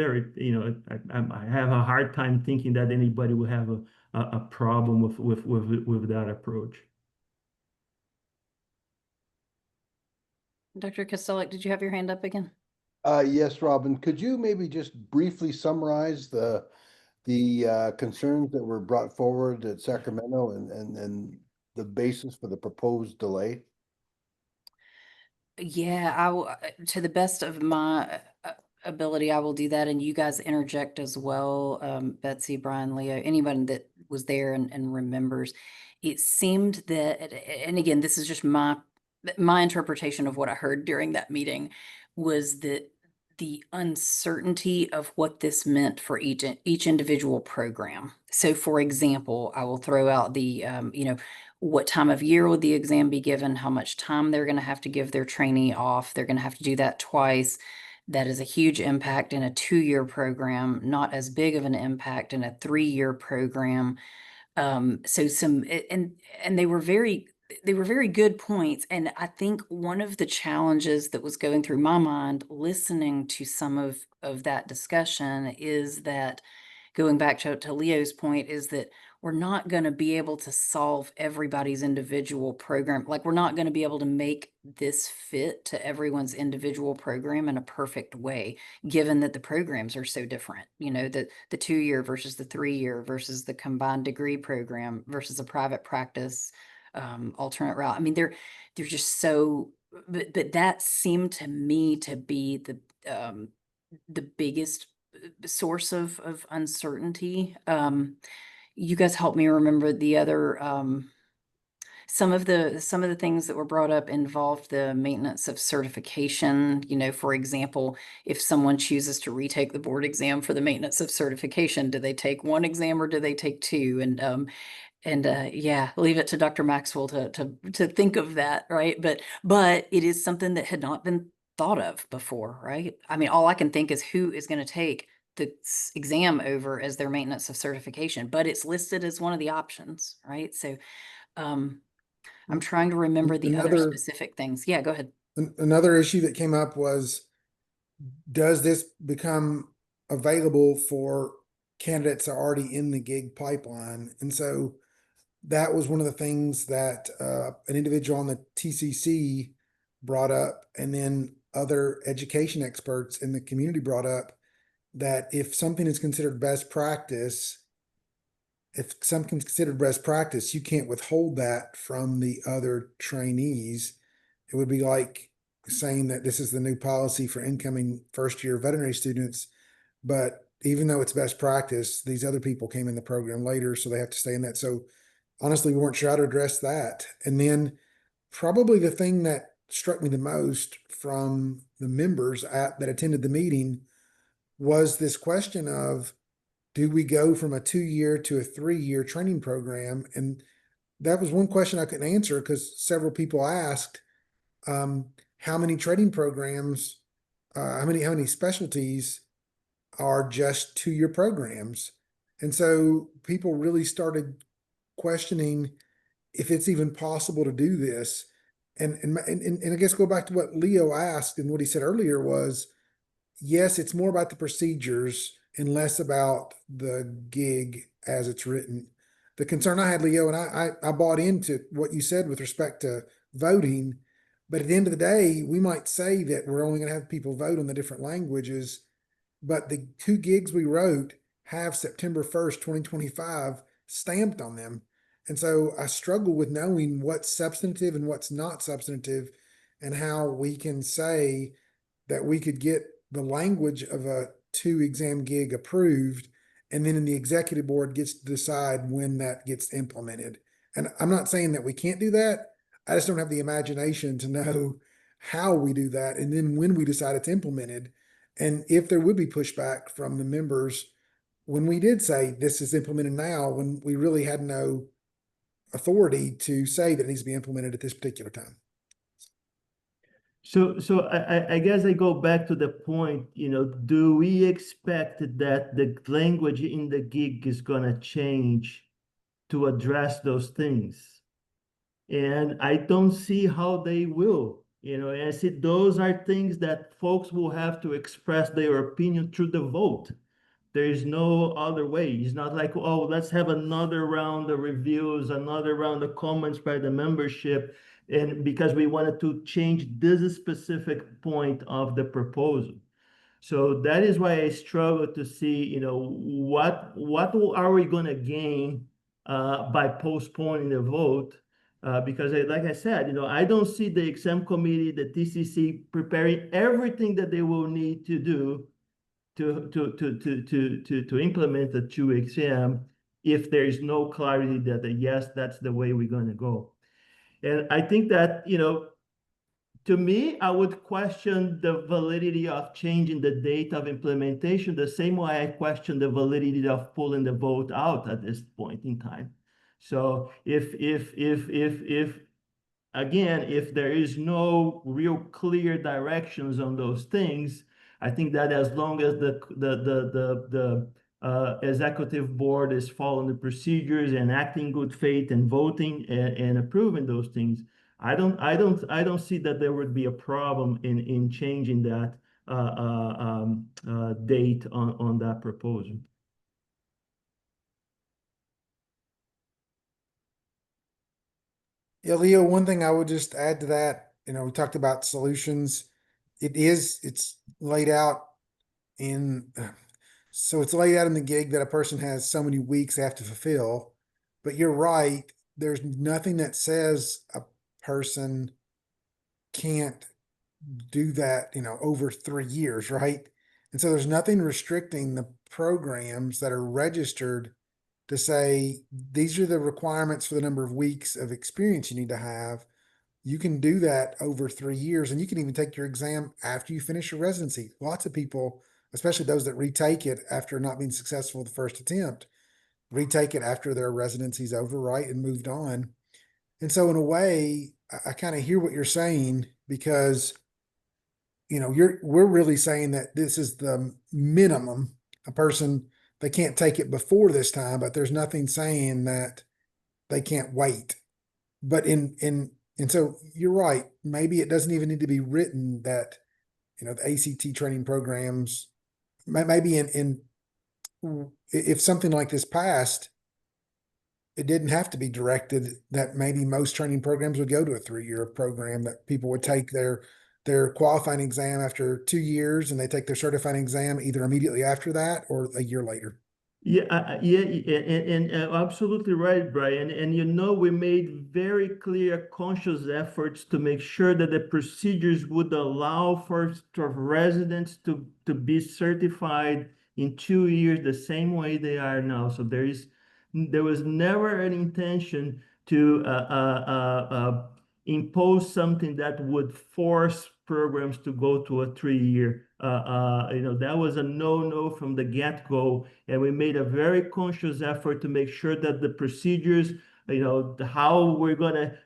have a hard time thinking that anybody would have a problem with that approach. Dr. Kostelic, did you have your hand up again? Yes, Robin, could you maybe just briefly summarize the concerns that were brought forward at Sacramento and the basis for the proposed delay? Yeah, to the best of my ability, I will do that. And you guys interject as well. Betsy, Brian, Leo, anyone that was there and remembers. It seemed that, and again, this is just my interpretation of what I heard during that meeting, was that the uncertainty of what this meant for each individual program. So for example, I will throw out the, what time of year would the exam be given, how much time they're going to have to give their trainee off. They're going to have to do that twice. That is a huge impact in a 2-year program, not as big of an impact in a 3-year program. So and they were very good points. And I think one of the challenges that was going through my mind listening to some of that discussion is that, going back to Leo's point, is that we're not going to be able to solve everybody's individual program. Like, we're not going to be able to make this fit to everyone's individual program in a perfect way, given that the programs are so different. The 2-year versus the 3-year versus the combined degree program versus a private practice alternate route. I mean, they're just so, but that seemed to me to be the biggest source of uncertainty. You guys help me remember the other, some of the things that were brought up involved the maintenance of certification. For example, if someone chooses to retake the board exam for the maintenance of certification, do they take 1 exam or do they take 2? And yeah, leave it to Dr. Maxwell to think of that, right? But it is something that had not been thought of before, right? I mean, all I can think is who is going to take the exam over as their maintenance of certification, but it's listed as one of the options, right? So I'm trying to remember the other Another- specific things. Yeah, go ahead. Another issue that came up was, does this become available for candidates that are already in the gig pipeline? And so that was one of the things that an individual on the TCC brought up, and then other education experts in the community brought up, that if something is considered best practice, you can't withhold that from the other trainees. It would be like saying that this is the new policy for incoming first-year veterinary students, but even though it's best practice, these other people came in the program later, so they have to stay in that. So honestly, we weren't sure how to address that. And then probably the thing that struck me the most from the members that attended the meeting was this question of, do we go from a 2-year to a 3-year training program? And that was one question I couldn't answer, because several people asked, how many training programs, how many specialties are just 2-year programs? And so people really started questioning if it's even possible to do this. And I guess go back to what Leo asked, and what he said earlier was, yes, it's more about the procedures and less about the gig as it's written. The concern I had, Leo, and I bought into what you said with respect to voting, but at the end of the day, we might say that we're only going to have people vote on the different languages, but the 2 gigs we wrote have September 1st, 2025 stamped on them. And so I struggle with knowing what's substantive and what's not substantive, and how we can say that we could get the language of a 2 exam gig approved, and then in the executive board gets to decide when that gets implemented. And I'm not saying that we can't do that. I just don't have the imagination to know how we do that, and then when we decide it's implemented, and if there would be pushback from the members when we did say this is implemented now, when we really had no authority to say that it needs to be implemented at this particular time. So I guess I go back to the point, do we expect that the language in the gig is gonna change to address those things? And I don't see how they will, and I see those are things that folks will have to express their opinion through the vote. There is no other way. It's not like, oh, let's have another round of reviews, another round of comments by the membership, and because we wanted to change this specific point of the proposal. So that is why I struggle to see, what are we going to gain by postponing the vote? Because like I said, I don't see the exam committee, the TCC preparing everything that they will need to do to implement the 2 exam if there is no clarity that yes, that's the way we're going to go. And I think that, to me, I would question the validity of changing the date of implementation the same way I question the validity of pulling the vote out at this point in time. So if again, if there is no real clear directions on those things, I think that as long as the executive board is following the procedures and acting good faith and voting and approving those things, I don't see that there would be a problem in changing that date on that proposal. Yeah, Leo, one thing I would just add to that, we talked about solutions. It's laid out so it's laid out in the gig that a person has so many weeks they have to fulfill. But you're right, there's nothing that says a person can't do that, over 3 years, right? And so there's nothing restricting the programs that are registered to say, these are the requirements for the number of weeks of experience you need to have. You can do that over 3 years, and you can even take your exam after you finish your residency. Lots of people, especially those that retake it after not being successful the first attempt, retake it after their residency's over, right, and moved on. And so in a way, I kind of hear what you're saying, because we're really saying that this is the minimum. A person, they can't take it before this time, but there's nothing saying that they can't wait. But and so you're right. Maybe it doesn't even need to be written that, the ACT training programs, maybe if something like this passed, it didn't have to be directed that maybe most training programs would go to a 3-year program, that people would take their qualifying exam after 2 years, and they take their certifying exam either immediately after that or a year later. Yeah, and absolutely right, Brian. And we made very clear, conscious efforts to make sure that the procedures would allow for residents to be certified in 2 years the same way they are now. So there was never an intention to impose something that would force programs to go to a 3-year. That was a no from the get-go, and we made a very conscious effort to make sure that the procedures, how we're gonna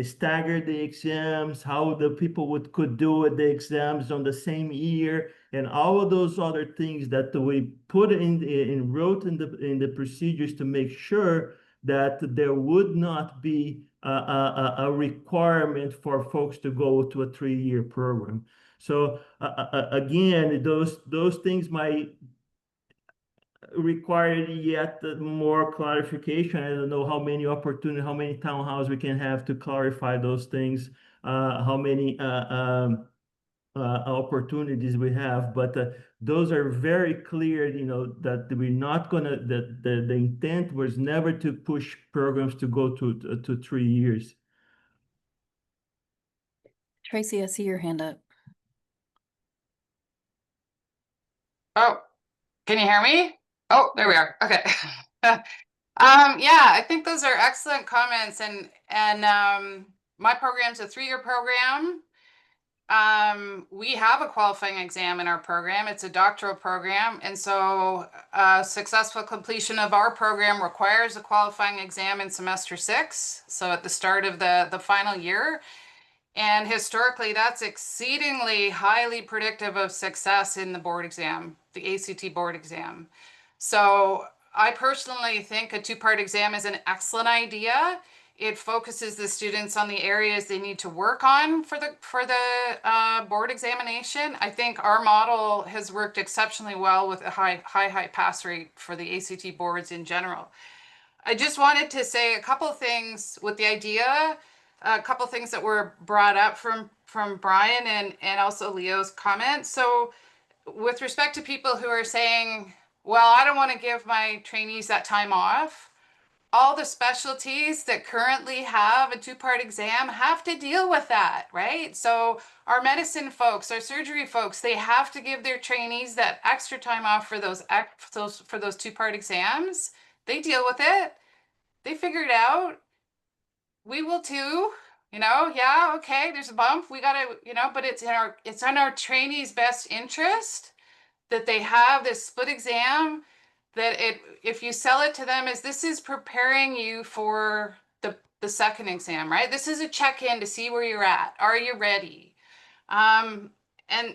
stagger the exams, how the people could do the exams on the same year, and all of those other things that we put wrote in the procedures to make sure that there would not be a requirement for folks to go to a 3-year program. So again, those things might require yet more clarification. I don't know how many town halls we can have to clarify those things, how many opportunities we have, but those are very clear, that we're not gonna, that the intent was never to push programs to go to 3 years. Tracy, I see your hand up. Oh, can you hear me? Oh, there we are. Okay. Yeah, I think those are excellent comments, and my program's a 3-year program. We have a qualifying exam in our program. It's a doctoral program, and so successful completion of our program requires a qualifying exam in semester 6, so at the start of the final year. And historically, that's exceedingly highly predictive of success in the board exam, the ACT board exam. So I personally think a two-part exam is an excellent idea. It focuses the students on the areas they need to work on for the board examination. I think our model has worked exceptionally well with a high pass rate for the ACT boards in general. I just wanted to say a couple of things with the idea, a couple of things that were brought up from Brian and also Leo's comments. So with respect to people who are saying, well, I don't want to give my trainees that time off, all the specialties that currently have a two-part exam have to deal with that, right? So our medicine folks, our surgery folks, they have to give their trainees that extra time off for those two-part exams. They deal with it. They figure it out. We will too. Yeah, okay, there's a bump. We gotta, but it's in our trainees' best interest that they have this split exam, that if you sell it to them as this is preparing you for the second exam, right? This is a check-in to see where you're at. Are you ready? And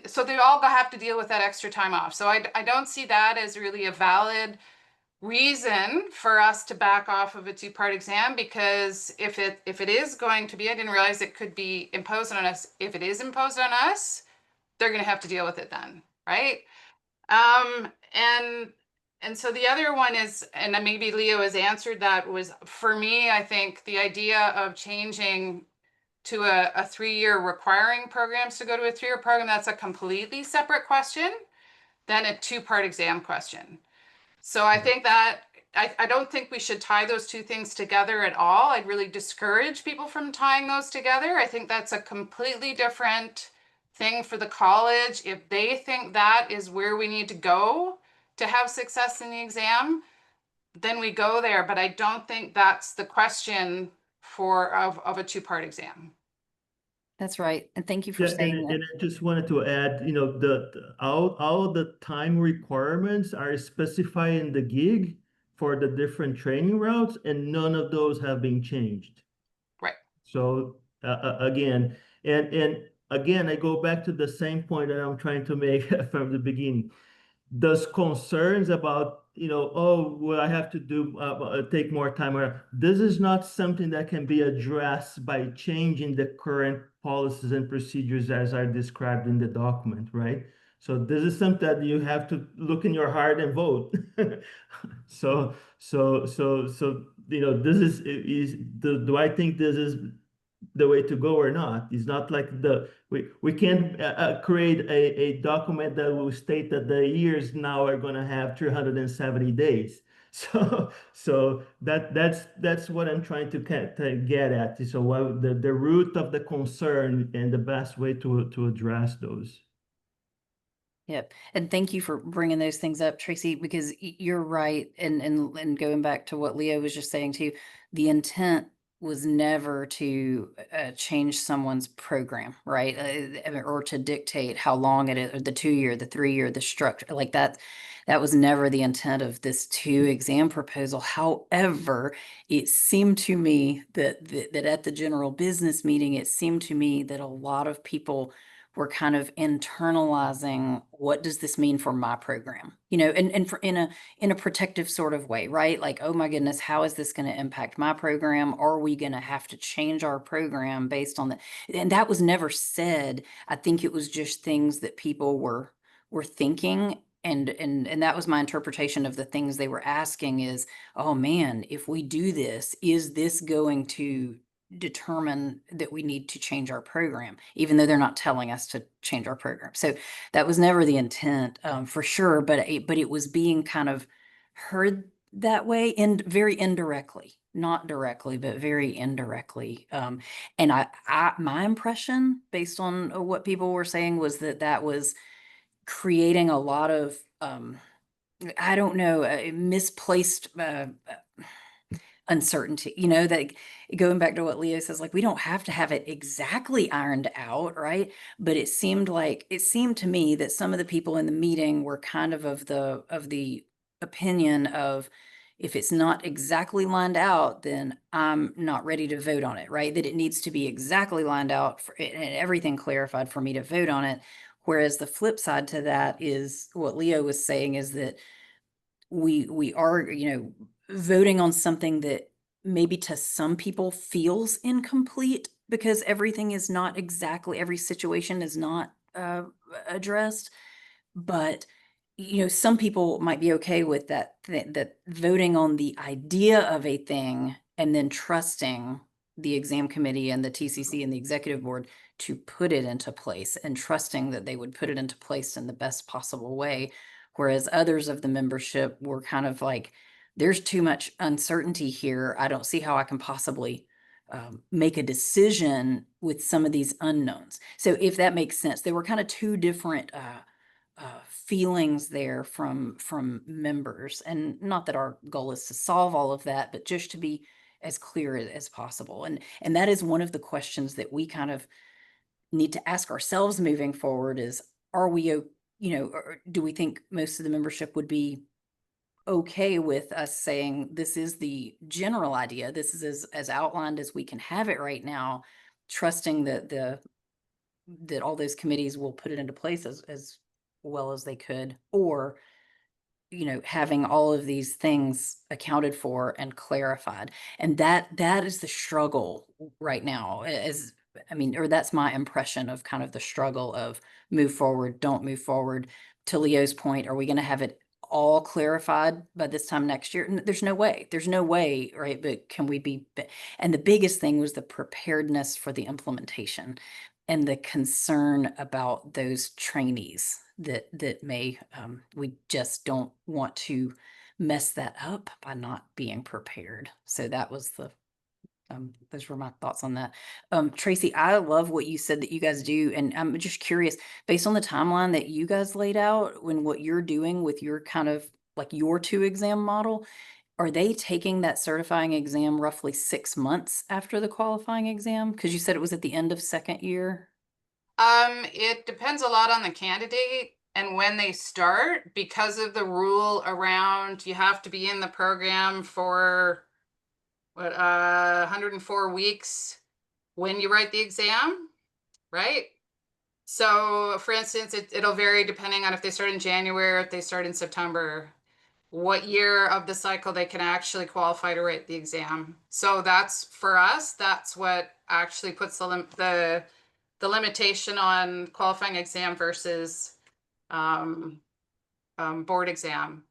so they all have to deal with that extra time off. So I don't see that as really a valid reason for us to back off of a two-part exam, because if it is going to be, I didn't realize it could be imposed on us. If it is imposed on us, they're going to have to deal with it then, right? And so the other one is, and maybe Leo has answered that, was for me, I think the idea of changing to a 3-year requiring programs to go to a 3-year program, that's a completely separate question than a two-part exam question. So I think that I don't think we should tie those two things together at all. I'd really discourage people from tying those together. I think that's a completely different thing for the college. If they think that is where we need to go to have success in the exam, then we go there. But I don't think that's the question of a two-part exam. That's right. And thank you for Yeah, saying that. and I just wanted to add, all the time requirements are specified in the gig for the different training routes, and none of those have been changed. Right. So again, and again, I go back to the same point that I'm trying to make from the beginning. Those concerns about, oh, well, I have to do take more time. This is not something that can be addressed by changing the current policies and procedures as are described in the document, right? So this is something that you have to look in your heart and vote. So this is do I think this is the way to go or not? It's not like we can't create a document that will state that the years now are going to have 370 days. So that's what I'm trying to get at. So what the root of the concern and the best way to address those. Yep. And thank you for bringing those things up, Tracy, because you're right. And going back to what Leo was just saying too, the intent was never to change someone's program, right? Or to dictate how long it is, or the 2-year, the 3-year, the structure like that. That was never the intent of this 2 exam proposal. However, it seemed to me that at the general business meeting, it seemed to me that a lot of people were kind of internalizing, what does this mean for my program? And for in a protective sort of way, right? Like, oh my goodness, how is this going to impact my program? Are we going to have to change our program based on that? And that was never said. I think it was just things that people were thinking. And that was my interpretation of the things they were asking is, oh man, if we do this, is this going to determine that we need to change our program, even though they're not telling us to change our program? So that was never the intent, for sure, but it was being kind of heard that way, and very indirectly, not directly, but very indirectly. And my impression, based on what people were saying, was that was creating a lot of, I don't know, misplaced uncertainty, that going back to what Leo says, like, we don't have to have it exactly ironed out, right? But it seemed to me that some of the people in the meeting were kind of the opinion of, if it's not exactly lined out, then I'm not ready to vote on it, right? That it needs to be exactly lined out and everything clarified for me to vote on it. Whereas the flip side to that is what Leo was saying, is that we are, voting on something that maybe to some people feels incomplete because everything is not exactly, every situation is not addressed. But some people might be okay with that voting on the idea of a thing and then trusting the exam committee and the TCC and the executive board to put it into place, and trusting that they would put it into place in the best possible way. Whereas others of the membership were kind of like, there's too much uncertainty here. I don't see how I can possibly make a decision with some of these unknowns. So if that makes sense, there were kind of two different feelings there from members. And not that our goal is to solve all of that, but just to be as clear as possible. And that is one of the questions that we kind of need to ask ourselves moving forward is, are we, or do we think most of the membership would be okay with us saying, this is the general idea, this is as outlined as we can have it right now, trusting that that all those committees will put it into place as well as they could, or having all of these things accounted for and clarified. And that is the struggle right now, or that's my impression of kind of the struggle of move forward, don't move forward. To Leo's point, are we going to have it all clarified by this time next year? There's no way, right? But can we be, and the biggest thing was the preparedness for the implementation and the concern about those trainees that may, we just don't want to mess that up by not being prepared. So that was those were my thoughts on that. Tracy, I love what you said that you guys do. And I'm just curious, based on the timeline that you guys laid out, when what you're doing with your kind of like your 2-exam model, are they taking that certifying exam roughly 6 months after the qualifying exam? Because you said it was at the end of second year. It depends a lot on the candidate and when they start, because of the rule around you have to be in the program for 104 weeks when you write the exam, right? So for instance, it'll vary depending on if they start in January or if they start in September, what year of the cycle they can actually qualify to write the exam. So that's, for us, that's what actually puts the limitation on qualifying exam versus board exam.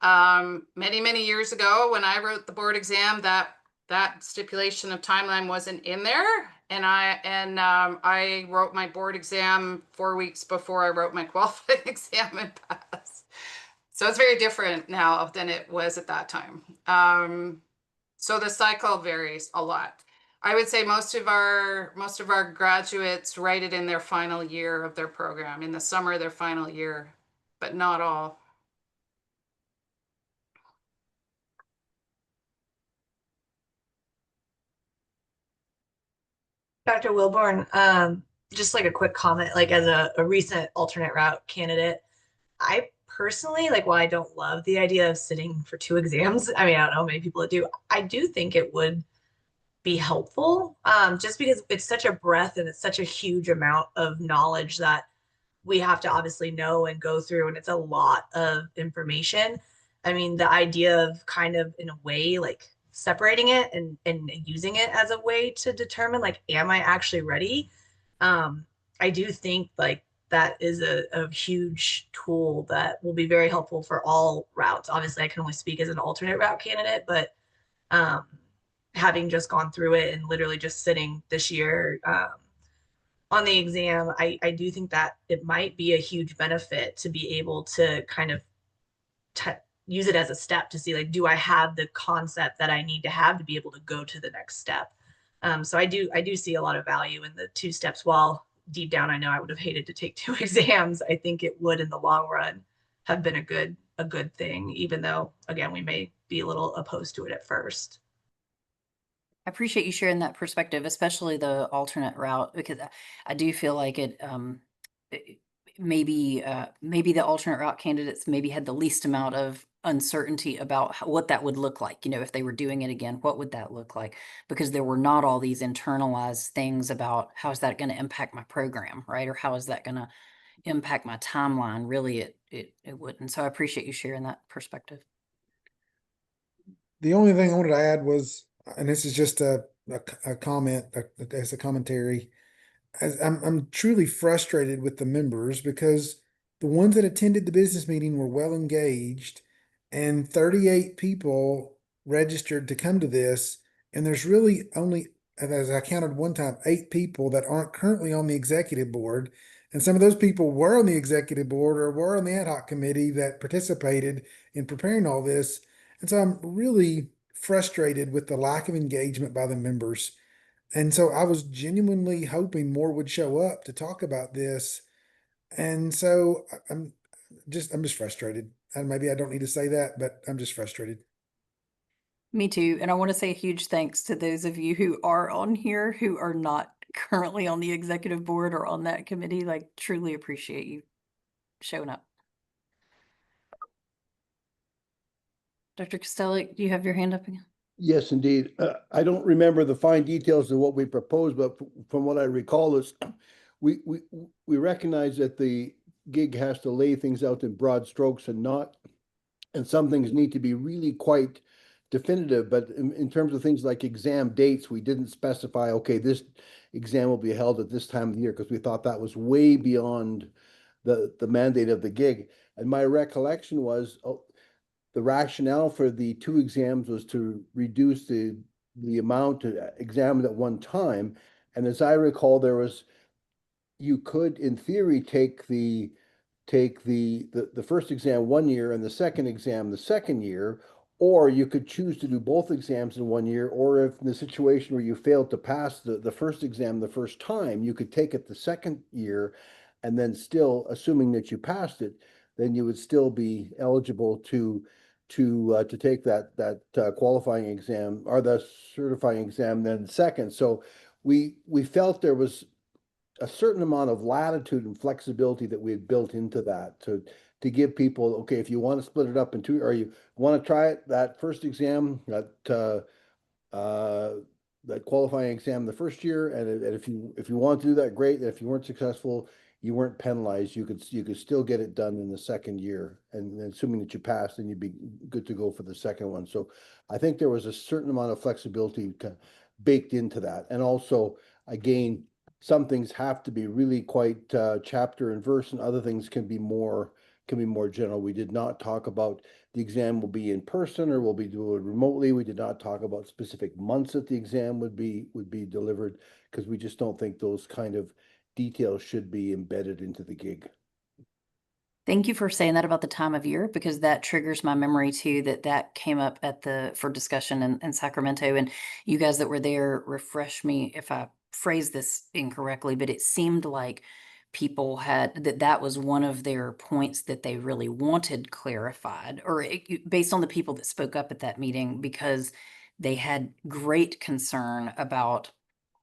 Many years ago, when I wrote the board exam, that stipulation of timeline wasn't in there, and I wrote my board exam 4 weeks before I wrote my qualifying exam and passed. So it's very different now than it was at that time. So the cycle varies a lot. I would say most of our graduates write it in their final year of their program, in the summer of their final year, but not all. Dr. Wilborn, just like a quick comment, like as a recent alternate route candidate, I personally, like, while I don't love the idea of sitting for 2 exams, I mean, I don't know, many people that do, I do think it would be helpful, just because it's such a breadth and it's such a huge amount of knowledge that we have to obviously know and go through, and it's a lot of information. I mean, the idea of kind of, in a way, like separating it and using it as a way to determine, like, am I actually ready? I do think like that is a huge tool that will be very helpful for all routes. Obviously, I can only speak as an alternate route candidate, but having just gone through it and literally just sitting this year on the exam, I do think that it might be a huge benefit to be able to kind of use it as a step to see, like, do I have the concept that I need to have to be able to go to the next step? So I do see a lot of value in the 2 steps. While deep down, I know I would have hated to take 2 exams, I think it would in the long run have been a good thing, even though, again, we may be a little opposed to it at first. I appreciate you sharing that perspective, especially the alternate route, because I do feel like maybe the alternate route candidates maybe had the least amount of uncertainty about what that would look like. You know, if they were doing it again, what would that look like? Because there were not all these internalized things about how is that going to impact my program, right? Or how is that going to impact my timeline? Really, it wouldn't. So I appreciate you sharing that perspective. The only thing I wanted to add was, and this is just a comment, as a commentary, as I'm truly frustrated with the members because the ones that attended the business meeting were well engaged and 38 people registered to come to this. And there's really only, as I counted one time, 8 people that aren't currently on the executive board. And some of those people were on the executive board or were on the ad hoc committee that participated in preparing all this. And so I'm really frustrated with the lack of engagement by the members. And so I was genuinely hoping more would show up to talk about this. And so I'm just frustrated. And maybe I don't need to say that, but I'm just frustrated. Me too. And I want to say a huge thanks to those of you who are on here who are not currently on the executive board or on that committee. Like, truly appreciate you showing up. Dr. Costello, do you have your hand up again? Yes, indeed. I don't remember the fine details of what we proposed, but from what I recall is we recognize that the gig has to lay things out in broad strokes and some things need to be really quite definitive, but in terms of things like exam dates, we didn't specify, okay, this exam will be held at this time of the year, because we thought that was way beyond the mandate of the gig. And my recollection was, the rationale for the 2 exams was to reduce the amount examined at one time. And as I recall, you could, in theory, take the first exam 1 year and the second exam the second year, or you could choose to do both exams in 1 year, or if in the situation where you failed to pass the first exam the first time, you could take it the second year, and then still, assuming that you passed it, then you would still be eligible to take that qualifying exam or the certifying exam then second. So we felt there was a certain amount of latitude and flexibility that we had built into that to give people, okay, if you want to split it up in 2, or you want to try it, that first exam, that qualifying exam the first year, and if you want to do that, great. If you weren't successful, you weren't penalized. You could still get it done in the second year, and assuming that you passed, then you'd be good to go for the second one. So I think there was a certain amount of flexibility baked into that. And also, again, some things have to be really quite chapter and verse, and other things can be more general. We did not talk about the exam will be in person or will be doing remotely. We did not talk about specific months that the exam would be delivered, because we just don't think those kind of details should be embedded into the gig. Thank you for saying that about the time of year, because that triggers my memory too, that came up for discussion in Sacramento. And you guys that were there, refresh me if I phrase this incorrectly, but it seemed like people that was one of their points that they really wanted clarified, or based on the people that spoke up at that meeting, because they had great concern about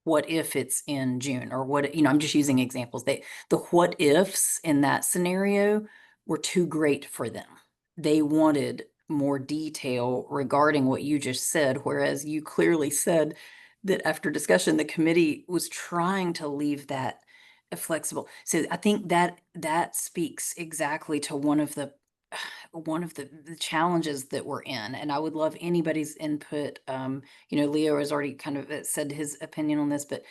what if it's in June, or what, I'm just using examples. The what ifs in that scenario were too great for them. They wanted more detail regarding what you just said, whereas you clearly said that after discussion, the committee was trying to leave that flexible. So I think that speaks exactly to one of the challenges that we're in. And I would love anybody's input. Leo has already kind of said his opinion on this, but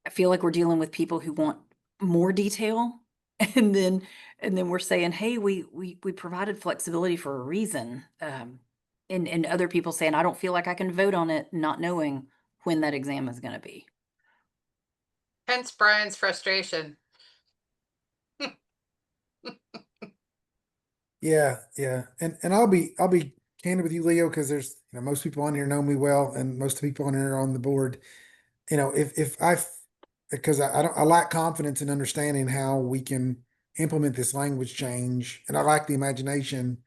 I feel like we're dealing with people who want more detail. And then we're saying, hey, we provided flexibility for a reason. And other people saying, I don't feel like I can vote on it, not knowing when that exam is going to be. Hence Brian's frustration. Yeah. And I'll be candid with you, Leo, because there's, most people on here know me well, and most people on here are on the board. Because I lack confidence in understanding how we can implement this language change, and I lack the imagination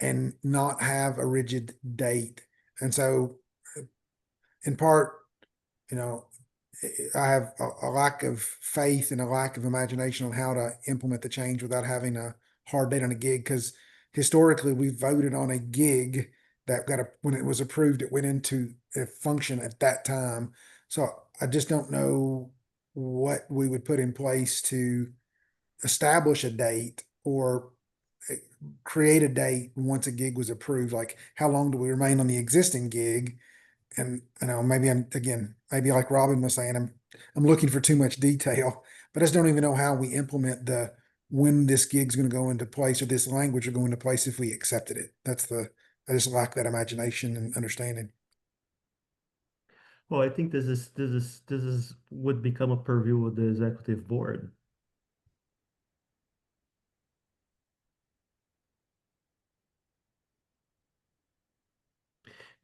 and not have a rigid date. And so in part, I have a lack of faith and a lack of imagination on how to implement the change without having a hard date on a gig. Because historically we voted on a gig that when it was approved, it went into a function at that time. So I just don't know what we would put in place to establish a date or create a date once a gig was approved. Like, how long do we remain on the existing gig? And maybe maybe like Robin was saying, I'm looking for too much detail, but I just don't even know how we implement when this gig's going to go into place or this language will go into place if we accepted it. I just lack that imagination and understanding. Well, I think this would become a purview of the executive board.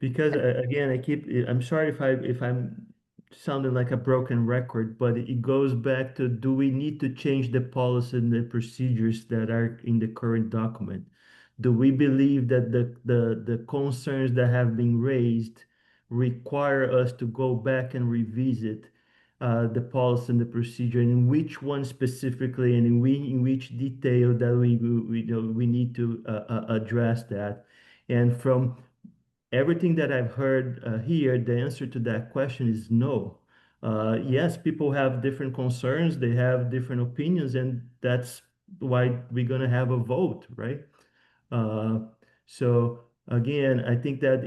Because again, I'm sorry if I'm sounding like a broken record, but it goes back to, do we need to change the policy and the procedures that are in the current document? Do we believe that the concerns that have been raised require us to go back and revisit the policy and the procedure, and in which one specifically, and in which detail that we need to address that? And from everything that I've heard here, the answer to that question is no. Yes, people have different concerns, they have different opinions, and that's why we're going to have a vote, right? So again, I think that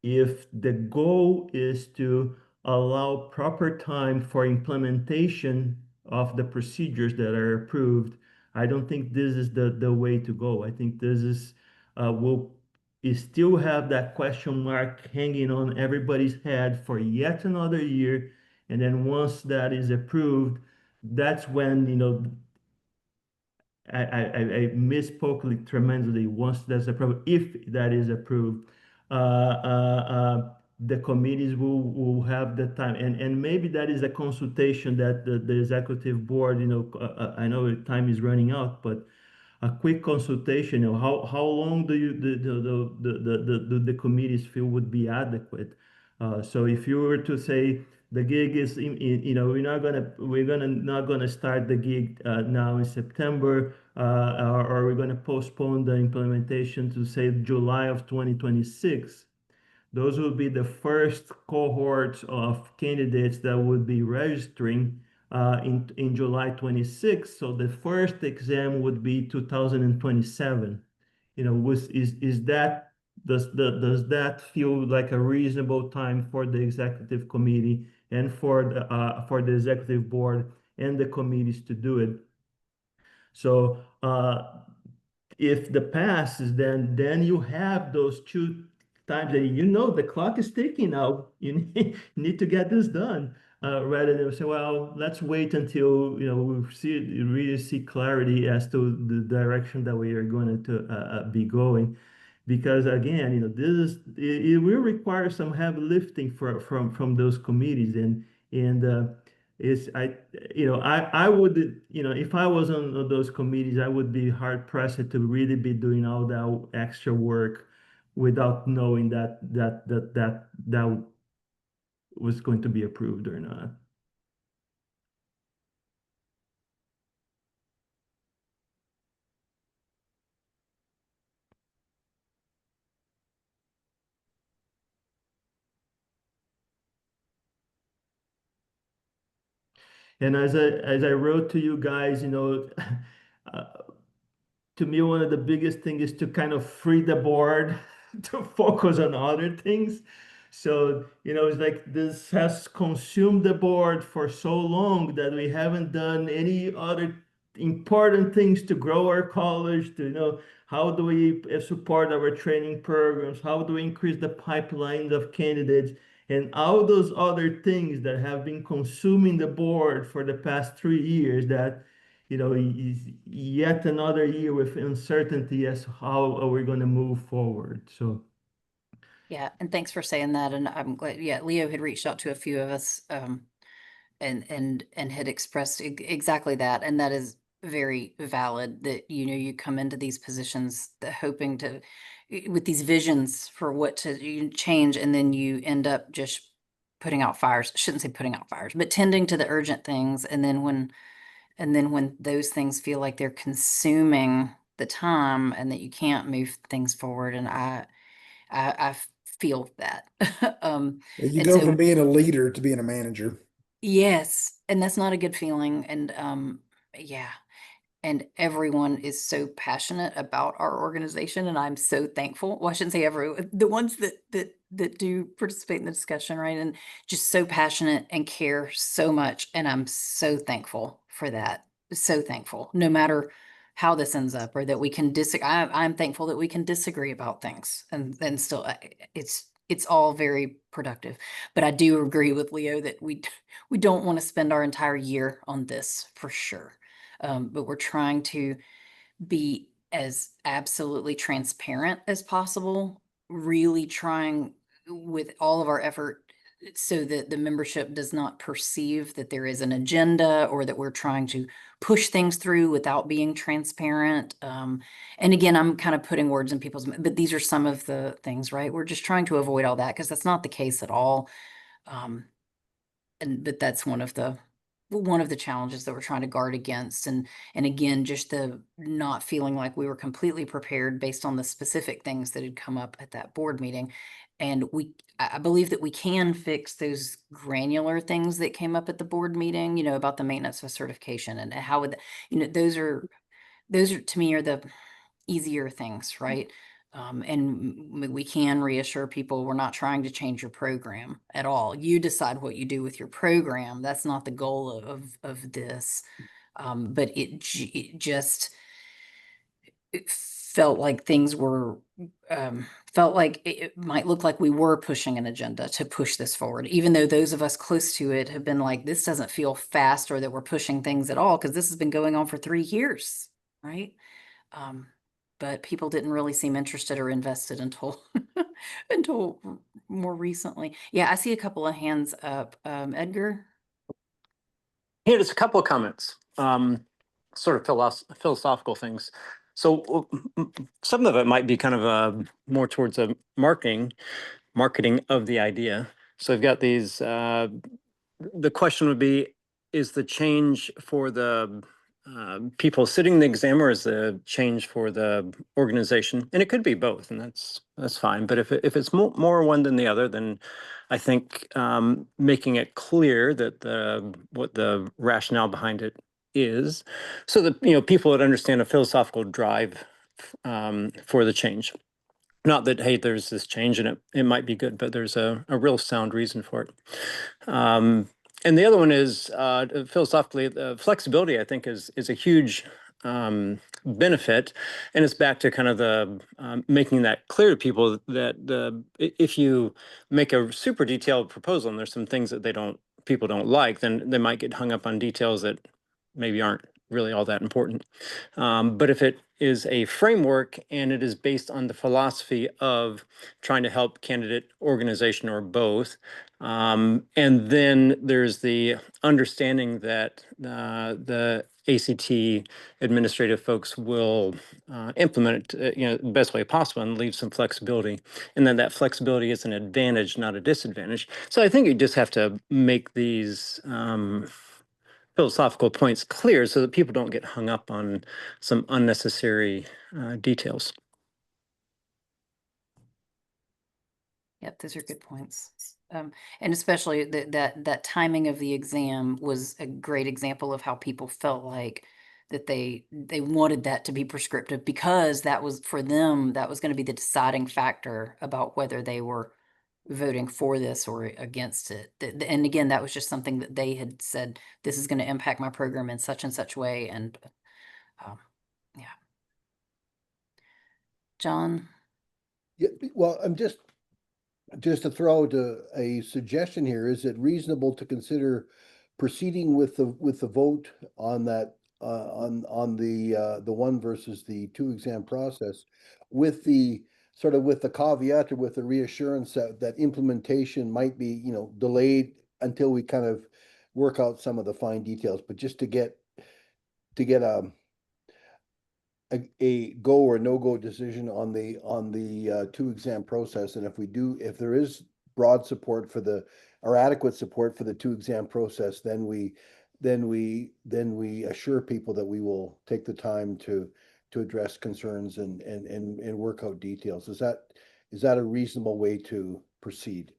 if the goal is to allow proper time for implementation of the procedures that are approved, I don't think this is the way to go. I think this is will still have that question mark hanging on everybody's head for yet another year. And then once that is approved, that's when, I misspoke tremendously. Once that's approved, if that is approved, the committees will have the time, and maybe that is a consultation that the executive board, I know time is running out, but a quick consultation, how long do the committees feel would be adequate? So if you were to say the gig is we're not gonna start the gig now in September, or we're gonna postpone the implementation to say July of 2026. Those will be the first cohorts of candidates that would be registering in July 26. So the first exam would be 2027. Does that feel like a reasonable time for the executive committee and for the executive board and the committees to do it? So if the passes, then you have those 2 times that the clock is ticking now. You need to get this done, rather than say, well, let's wait until we really see clarity as to the direction that we are going to be going. Because again, it will require some heavy lifting from those committees, and I would, if I was on those committees, I would be hard pressed to really be doing all that extra work without knowing that was going to be approved or not. And as I wrote to you guys, to me, one of the biggest things is to kind of free the board to focus on other things. So, it's like this has consumed the board for so long that we haven't done any other important things to grow our college, to how do we support our training programs, how do we increase the pipelines of candidates, and all those other things that have been consuming the board for the past 3 years, that is yet another year with uncertainty as to how we're going to move forward. So Yeah, and thanks for saying that. And I'm glad, Leo had reached out to a few of us and had expressed exactly that. And that is very valid, that you come into these positions hoping to with these visions for what to change, and then you end up just putting out fires. Shouldn't say putting out fires, but tending to the urgent things. And then when those things feel like they're consuming the time and that you can't move things forward. And I feel that. You And go so- from being a leader to being a manager. Yes, and that's not a good feeling. And yeah. And everyone is so passionate about our organization, and I'm so thankful. Well, I shouldn't say everyone, the ones that do participate in the discussion, right? And just so passionate and care so much. And I'm so thankful for that. So thankful, no matter how this ends up, or that we can disagree. I'm thankful that we can disagree about things, and still, it's all very productive. But I do agree with Leo that we don't want to spend our entire year on this for sure. But we're trying to be as absolutely transparent as possible, really trying with all of our effort so that the membership does not perceive that there is an agenda or that we're trying to push things through without being transparent. And again, I'm kind of putting words in people's, but these are some of the things, right? We're just trying to avoid all that because that's not the case at all. But that's one of the challenges that we're trying to guard against. And again, just the not feeling like we were completely prepared based on the specific things that had come up at that board meeting. And I believe that we can fix those granular things that came up at the board meeting, about the maintenance of certification and how would, those are to me are the easier things, right? And we can reassure people we're not trying to change your program at all. You decide what you do with your program. That's not the goal of this. But it just it felt like things were felt like it might look like we were pushing an agenda to push this forward, even though those of us close to it have been like, this doesn't feel fast or that we're pushing things at all because this has been going on for 3 years, right? But people didn't really seem interested or invested until until more recently. Yeah, I see a couple of hands up. Edgar? Here, just a couple of comments, sort of philosophical things. So some of it might be kind of more towards a marketing of the idea. So I've got these, the question would be, is the change for the people sitting the exam, or is the change for the organization? And it could be both, and that's fine. But if it's more one than the other, then I think making it clear that what the rationale behind it is, so that people would understand a philosophical drive for the change. Not that, hey, there's this change and it might be good, but there's a real sound reason for it. And the other one is philosophically, flexibility, I think, is a huge benefit. And it's back to kind of the making that clear to people that if you make a super detailed proposal and there's some things that people don't like, then they might get hung up on details that maybe aren't really all that important. But if it is a framework and it is based on the philosophy of trying to help candidate, organization, or both, and then there's the understanding that the ACT administrative folks will implement it, the best way possible and leave some flexibility, and then that flexibility is an advantage, not a disadvantage. So I think you just have to make these philosophical points clear so that people don't get hung up on some unnecessary details. Yep, those are good points. And especially that timing of the exam was a great example of how people felt like that they wanted that to be prescriptive because that was for them, that was going to be the deciding factor about whether they were voting for this or against it. And again, that was just something that they had said, this is going to impact my program in such and such way. And yeah. John? Yeah, well, I'm just to throw out a suggestion here, is it reasonable to consider proceeding with the vote on that on the one versus the 2 exam process with the with the caveat or with the reassurance that implementation might be, delayed until we kind of work out some of the fine details, but just to get a go or no go decision on the 2 exam process. And if there is broad support or adequate support for the 2 exam process, then we assure people that we will take the time to to address concerns and work out details. Is that a reasonable way to proceed?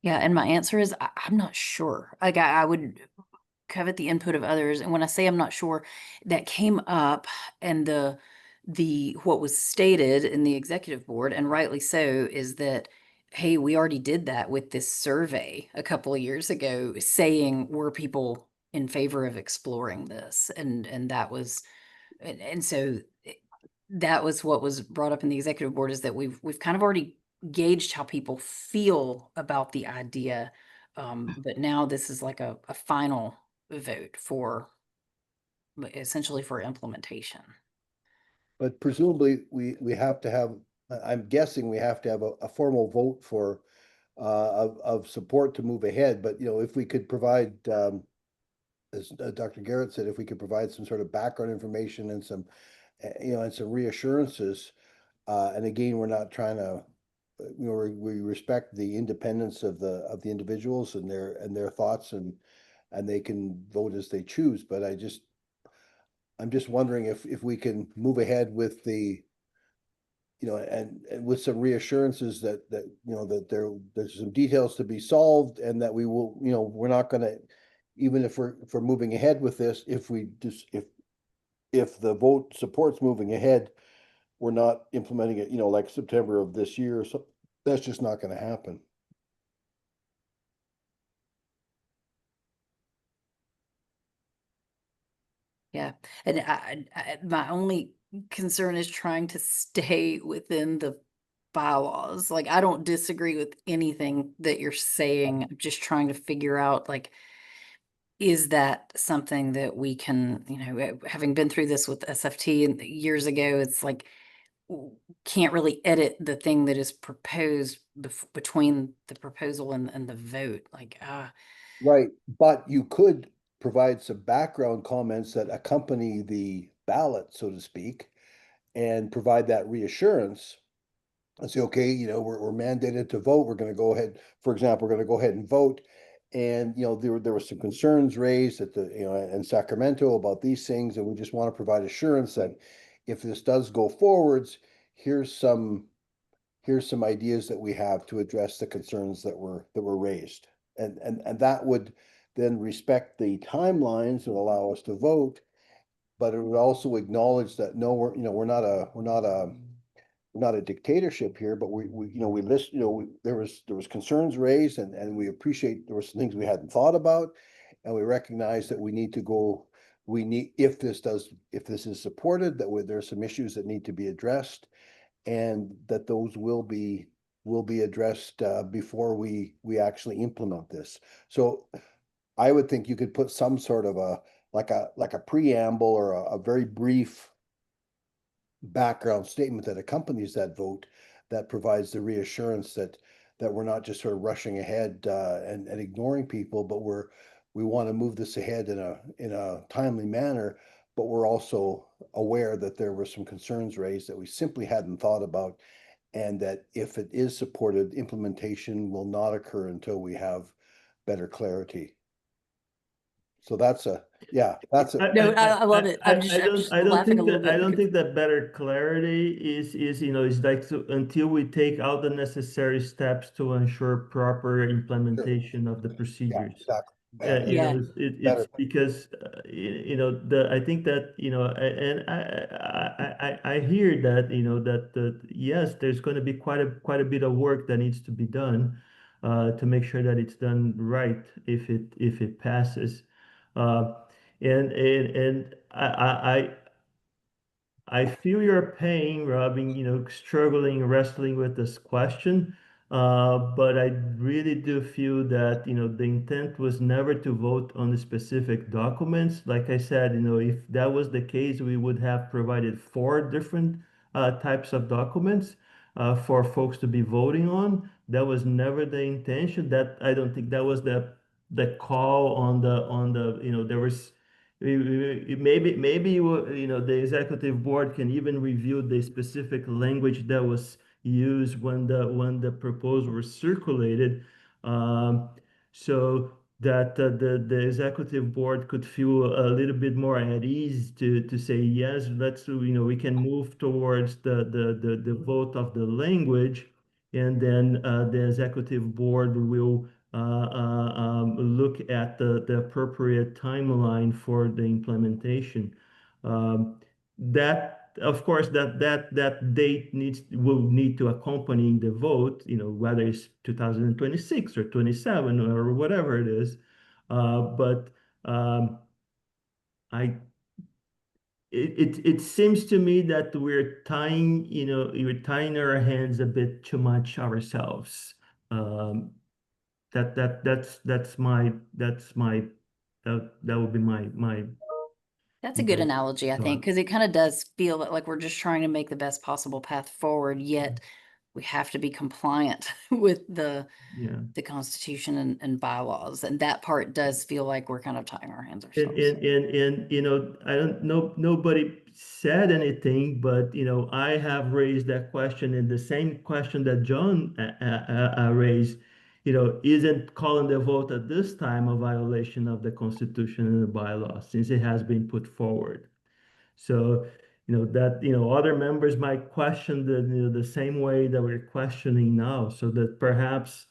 Yeah, and my answer is I'm not sure. Like I would covet the input of others. And when I say I'm not sure, that came up and the what was stated in the executive board, and rightly so, is that, hey, we already did that with this survey a couple of years ago, saying were people in favor of exploring this? And that was and so that was what was brought up in the executive board, is that we've kind of already gauged how people feel about the idea. But now this is like a final vote for essentially for implementation. But presumably, we have to have, I'm guessing we have to have a formal vote for, of support to move ahead, but, you know, if we could provide, as Dr. Garrett said, if we could provide some sort of background information and some, you know, and some reassurances, and again, we're not trying to, you know, we respect the independence of the individuals and their thoughts, and they can vote as they choose, but I'm just wondering if we can move ahead with the, you know, and with some reassurances that, you know, that there's some details to be solved, and that we will, you know, we're not gonna, even if we're moving ahead with this, if we just, if the vote supports moving ahead, we're not implementing it, you know, like September of this year, so that's just not gonna happen. Yeah, and my only concern is trying to stay within the bylaws. Like, I don't disagree with anything that you're saying. I'm just trying to figure out, like, is that something that we can, you know, having been through this with SFT and years ago, it's like can't really edit the thing that is proposed between the proposal and the vote. Like, Right, but you could provide some background comments that accompany the ballot, so to speak, and provide that reassurance. And say, okay, you know, we're mandated to vote. We're gonna go ahead, for example, we're gonna go ahead and vote. And, you know, there were some concerns raised at the, you know, in Sacramento about these things, and we just want to provide assurance that if this does go forwards, here's some ideas that we have to address the concerns that were raised. And that would then respect the timelines and allow us to vote, but it would also acknowledge that no, we're, you know, we're not a dictatorship here, but we you know, we list, you know, there was concerns raised, and we appreciate there were some things we hadn't thought about, and we recognize that we need to go, if this is supported, that there's some issues that need to be addressed, and that those will be addressed before we actually implement this. So I would think you could put some sort of a, like a preamble or a very brief background statement that accompanies that vote, that provides the reassurance that we're not just sort of rushing ahead and ignoring people, but we want to move this ahead in a timely manner, but we're also aware that there were some concerns raised that we simply hadn't thought about, and that if it is supported, implementation will not occur until we have better clarity. So that's a, yeah, that's a, No, I love it. I'm just laughing a little bit I don't because- think that better clarity is, you know, is like, until we take all the necessary steps to ensure proper implementation of the yeah, procedures. exactly. You Yeah. know, it's Better. because, you know, I think that, you know, and I hear that, you know, that yes, there's going to be quite a bit of work that needs to be done to make sure that it's done right if it passes. And I feel your pain, Robin, you know, struggling, wrestling with this question. But I really do feel that, you know, the intent was never to vote on the specific documents. Like I said, you know, if that was the case, we would have provided 4 different types of documents for folks to be voting on. That was never the intention. That, I don't think that was the call on the, you know, there was maybe you know, the executive board can even review the specific language that was used when the proposal was circulated. So that the executive board could feel a little bit more at ease to say, yes, let's, we can move towards the vote of the language, and then the executive board will look at the appropriate timeline for the implementation. That, of course, that date will need to accompany the vote, whether it's 2026 or 27 or whatever it is. But it seems to me that we're tying our hands a bit too much ourselves. That's my that would be my That's a good my analogy, I think, thought. because it kind of does feel like we're just trying to make the best possible path forward, yet we have to be compliant with the Yeah. Constitution and bylaws. And that part does feel like we're kind of tying our hands And, ourselves. and I don't know, nobody said anything, but, I have raised that question, and the same question that John raised, isn't calling the vote at this time a violation of the Constitution and the bylaws, since it has been put forward. So, other members might question the same way that we're questioning now, so that perhaps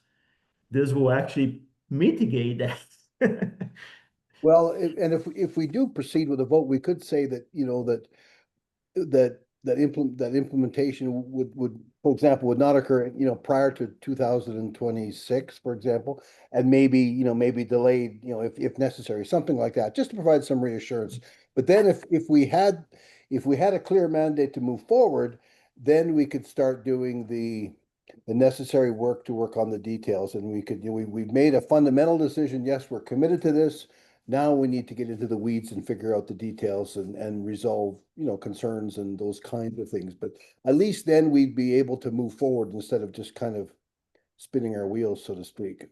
this will actually mitigate that. Well, and if we do proceed with a vote, we could say that, that implementation would, for example, would not occur, prior to 2026, for example, and maybe delayed, if necessary, something like that, just to provide some reassurance. But then if we had a clear mandate to move forward, then we could start doing the necessary work to work on the details, and we've made a fundamental decision. Yes, we're committed to this. Now we need to get into the weeds and figure out the details and resolve, concerns and those kinds of things. But at least then we'd be able to move forward instead of just kind of spinning our wheels, so to speak.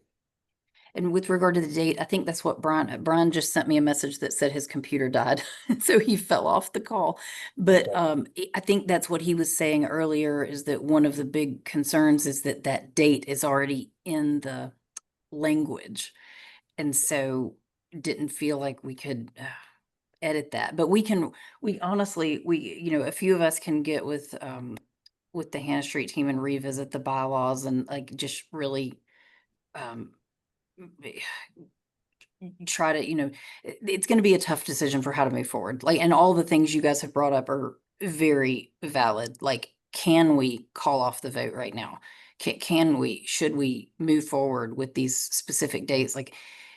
And with regard to the date, I think that's what Brian just sent me a message that said his computer died. So he fell off the call. But I think that's what he was saying earlier, is that one of the big concerns is that that date is already in the language. And so didn't feel like we could edit that, but we honestly, a few of us can get with the Hannah Street team and revisit the bylaws and like just really try to, it's going to be a tough decision for how to move forward. Like, and all the things you guys have brought up are very valid. Like, can we call off the vote right now? Should we move forward with these specific dates? Like,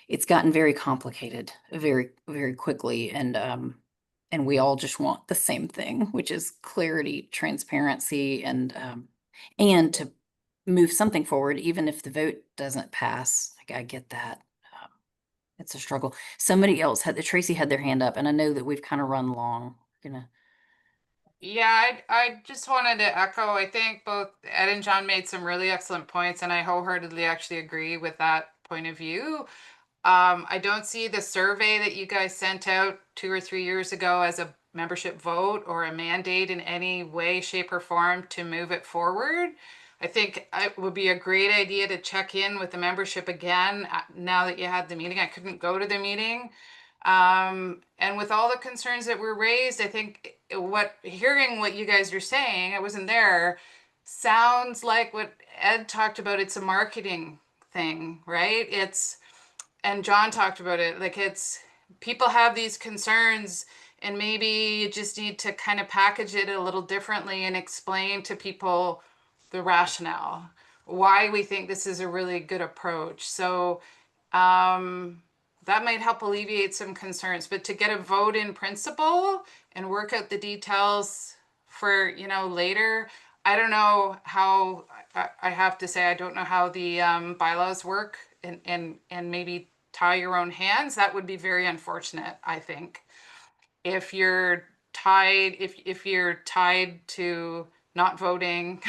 it's gotten very complicated very, very quickly. And we all just want the same thing, which is clarity, transparency, and to move something forward, even if the vote doesn't pass. Like, I get that. It's a struggle. Somebody else Tracy had their hand up, and I know that we've kind of run long. Yeah, I just wanted to echo, I think both Ed and John made some really excellent points, and I wholeheartedly actually agree with that point of view. I don't see the survey that you guys sent out 2 or 3 years ago as a membership vote or a mandate in any way, shape, or form to move it forward. I think it would be a great idea to check in with the membership again now that you had the meeting. I couldn't go to the meeting. And with all the concerns that were raised, I think hearing what you guys are saying, I wasn't there, sounds like what Ed talked about. It's a marketing thing, right? And John talked about it, like people have these concerns, and maybe you just need to kind of package it a little differently and explain to people the rationale, why we think this is a really good approach. So that might help alleviate some concerns, but to get a vote in principle and work out the details for, later, I don't know how, I have to say, I don't know how the bylaws work, and maybe tie your own hands. That would be very unfortunate, I think. If you're tied, if you're tied to not voting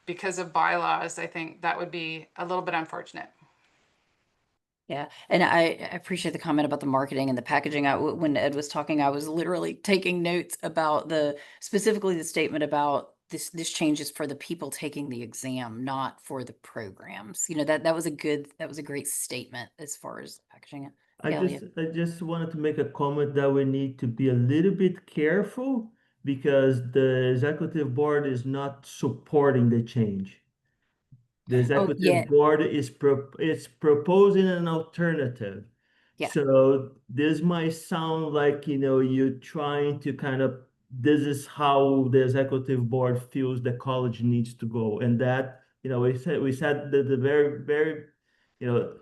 because of bylaws, I think that would be a little bit unfortunate. Yeah, and I appreciate the comment about the marketing and the packaging. When Ed was talking, I was literally taking notes about specifically the statement about this change is for the people taking the exam, not for the programs. You know, that was a great statement as far as packaging it. Yeah, Leah. I just wanted to make a comment that we need to be a little bit careful because the executive board is not supporting the change. The yeah. executive board is proposing an alternative. Yeah. So this might sound like, you know, you're trying to kind of, this is how the executive board feels the college needs to go. And that, you know, we said that the very, you know,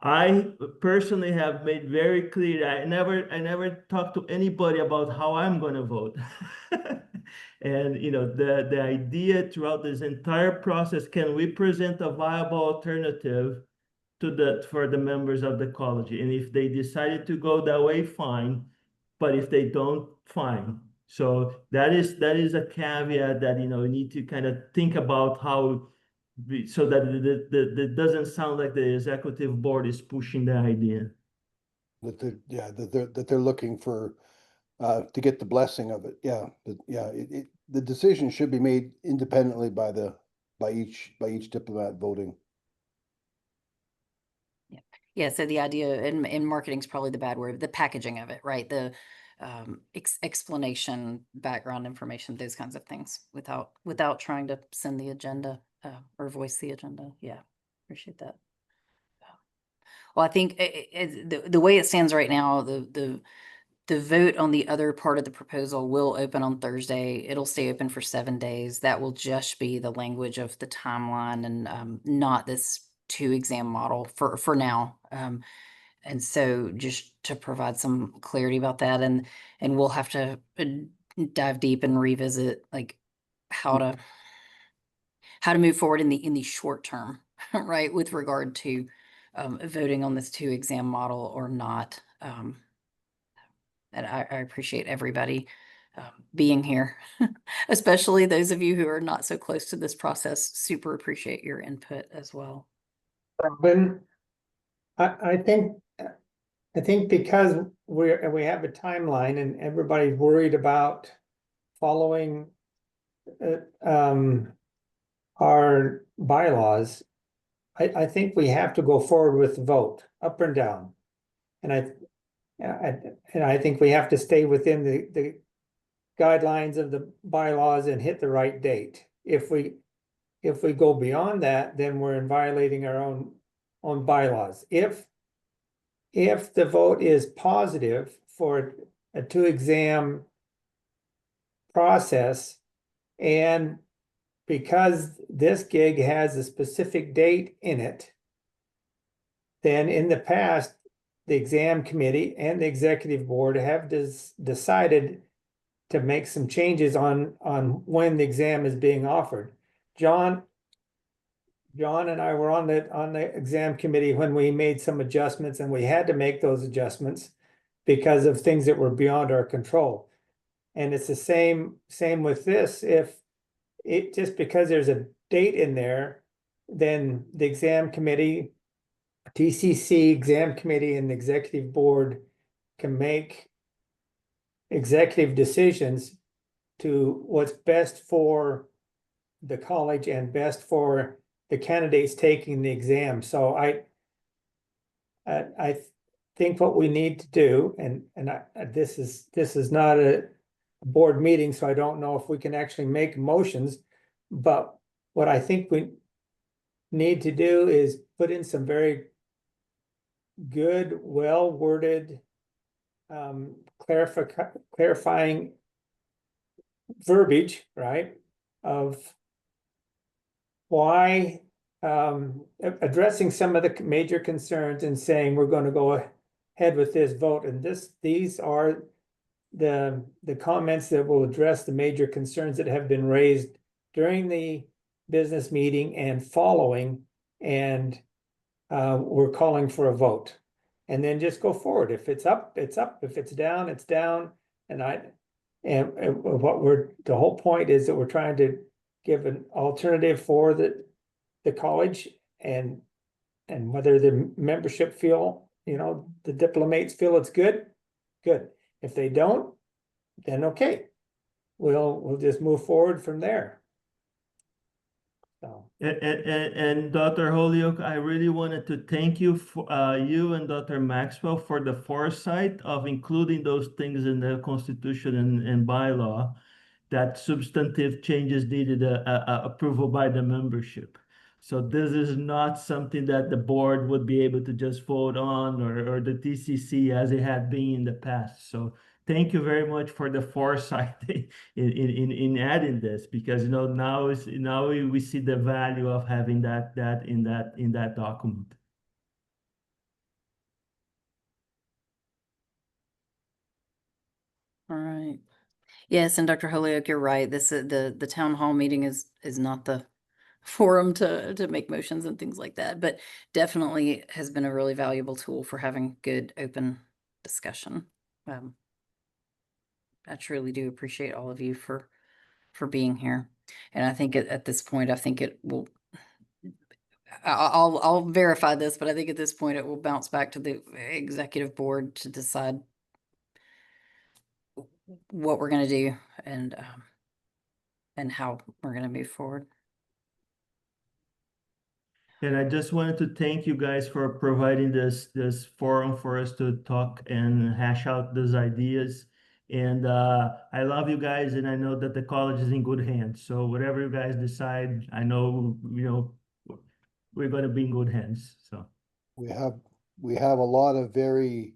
I personally have made very clear, I never talk to anybody about how I'm going to vote. And, you know, the idea throughout this entire process, can we present a viable alternative for the members of the college? And if they decided to go that way, fine. But if they don't, fine. So that is a caveat that, you know, you need to kind of think about how, so that it doesn't sound like the executive board is pushing the idea. That they're looking for, to get the blessing of it. Yeah, the decision should be made independently by each diplomat voting. Yeah, so the idea in marketing is probably the bad word, the packaging of it, right? The explanation, background information, those kinds of things without trying to send the agenda or voice the agenda. Yeah, appreciate that. Well, I think the way it stands right now, the vote on the other part of the proposal will open on Thursday. It'll stay open for 7 days. That will just be the language of the timeline and not this 2 exam model for now. And so just to provide some clarity about that, and we'll have to dive deep and revisit like how to move forward in the short term, right, with regard to voting on this 2 exam model or not. And I appreciate everybody being here, especially those of you who are not so close to this process. Super appreciate your input as well. Robin, I think because we have a timeline and everybody's worried about following our bylaws, I think we have to go forward with the vote, up and down. And I think we have to stay within the guidelines of the bylaws and hit the right date. If we go beyond that, then we're violating our own bylaws. If the vote is positive for a 2 exam process, and because this gig has a specific date in it, then in the past, the exam committee and the executive board have decided to make some changes on when the exam is being offered. John and I were on the exam committee when we made some adjustments, and we had to make those adjustments because of things that were beyond our control. And it's the same with this. If it just because there's a date in there, then the exam committee, TCC exam committee, and the executive board can make executive decisions to what's best for the college and best for the candidates taking the exam. So I think what we need to do, and this is not a board meeting, so I don't know if we can actually make motions, but what I think we need to do is put in some very good, well-worded, clarifying verbiage, right, of why addressing some of the major concerns and saying we're going to go ahead with this vote, and these are the comments that will address the major concerns that have been raised during the business meeting and following, and we're calling for a vote. And then just go forward. If it's up, it's up. If it's down, it's down. And the whole point is that we're trying to give an alternative for the college, and whether the membership feel, the diplomates feel it's good. If they don't, then okay. we'll just move forward from there. So, And Dr. Holyoke, I really wanted to thank you for you and Dr. Maxwell for the foresight of including those things in the Constitution and bylaw, that substantive changes needed approval by the membership. So this is not something that the board would be able to just vote on, or the TCC as it had been in the past. So thank you very much for the foresight in adding this, because now we see the value of having that in that document. All right. Yes, and Dr. Holyoke, you're right. This is the town hall meeting is not the forum to make motions and things like that, but definitely has been a really valuable tool for having good open discussion. I truly do appreciate all of you for being here. And I think at this point, I think it will, I'll verify this, but I think at this point it will bounce back to the executive board to decide what we're going to do and how we're going to move forward. And I just wanted to thank you guys for providing this forum for us to talk and hash out those ideas. And I love you guys, and I know that the college is in good hands. So whatever you guys decide, I know we're going to be in good hands. So We have a lot of very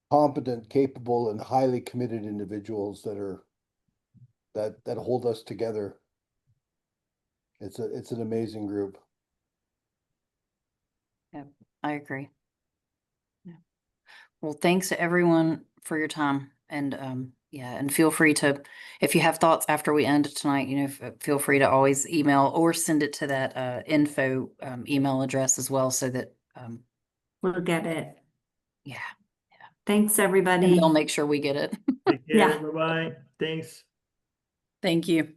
competent, capable, and highly committed individuals that hold us together. It's an amazing group. Yeah, I agree. Yeah. Well, thanks to everyone for your time, and yeah, and feel free to, if you have thoughts after we end tonight, feel free to always email or send it to that info email address as well, so that We'll get it. yeah, Thanks, and everybody. they'll make sure we get it. take care. Yeah. Bye-bye. Thanks. Thank you.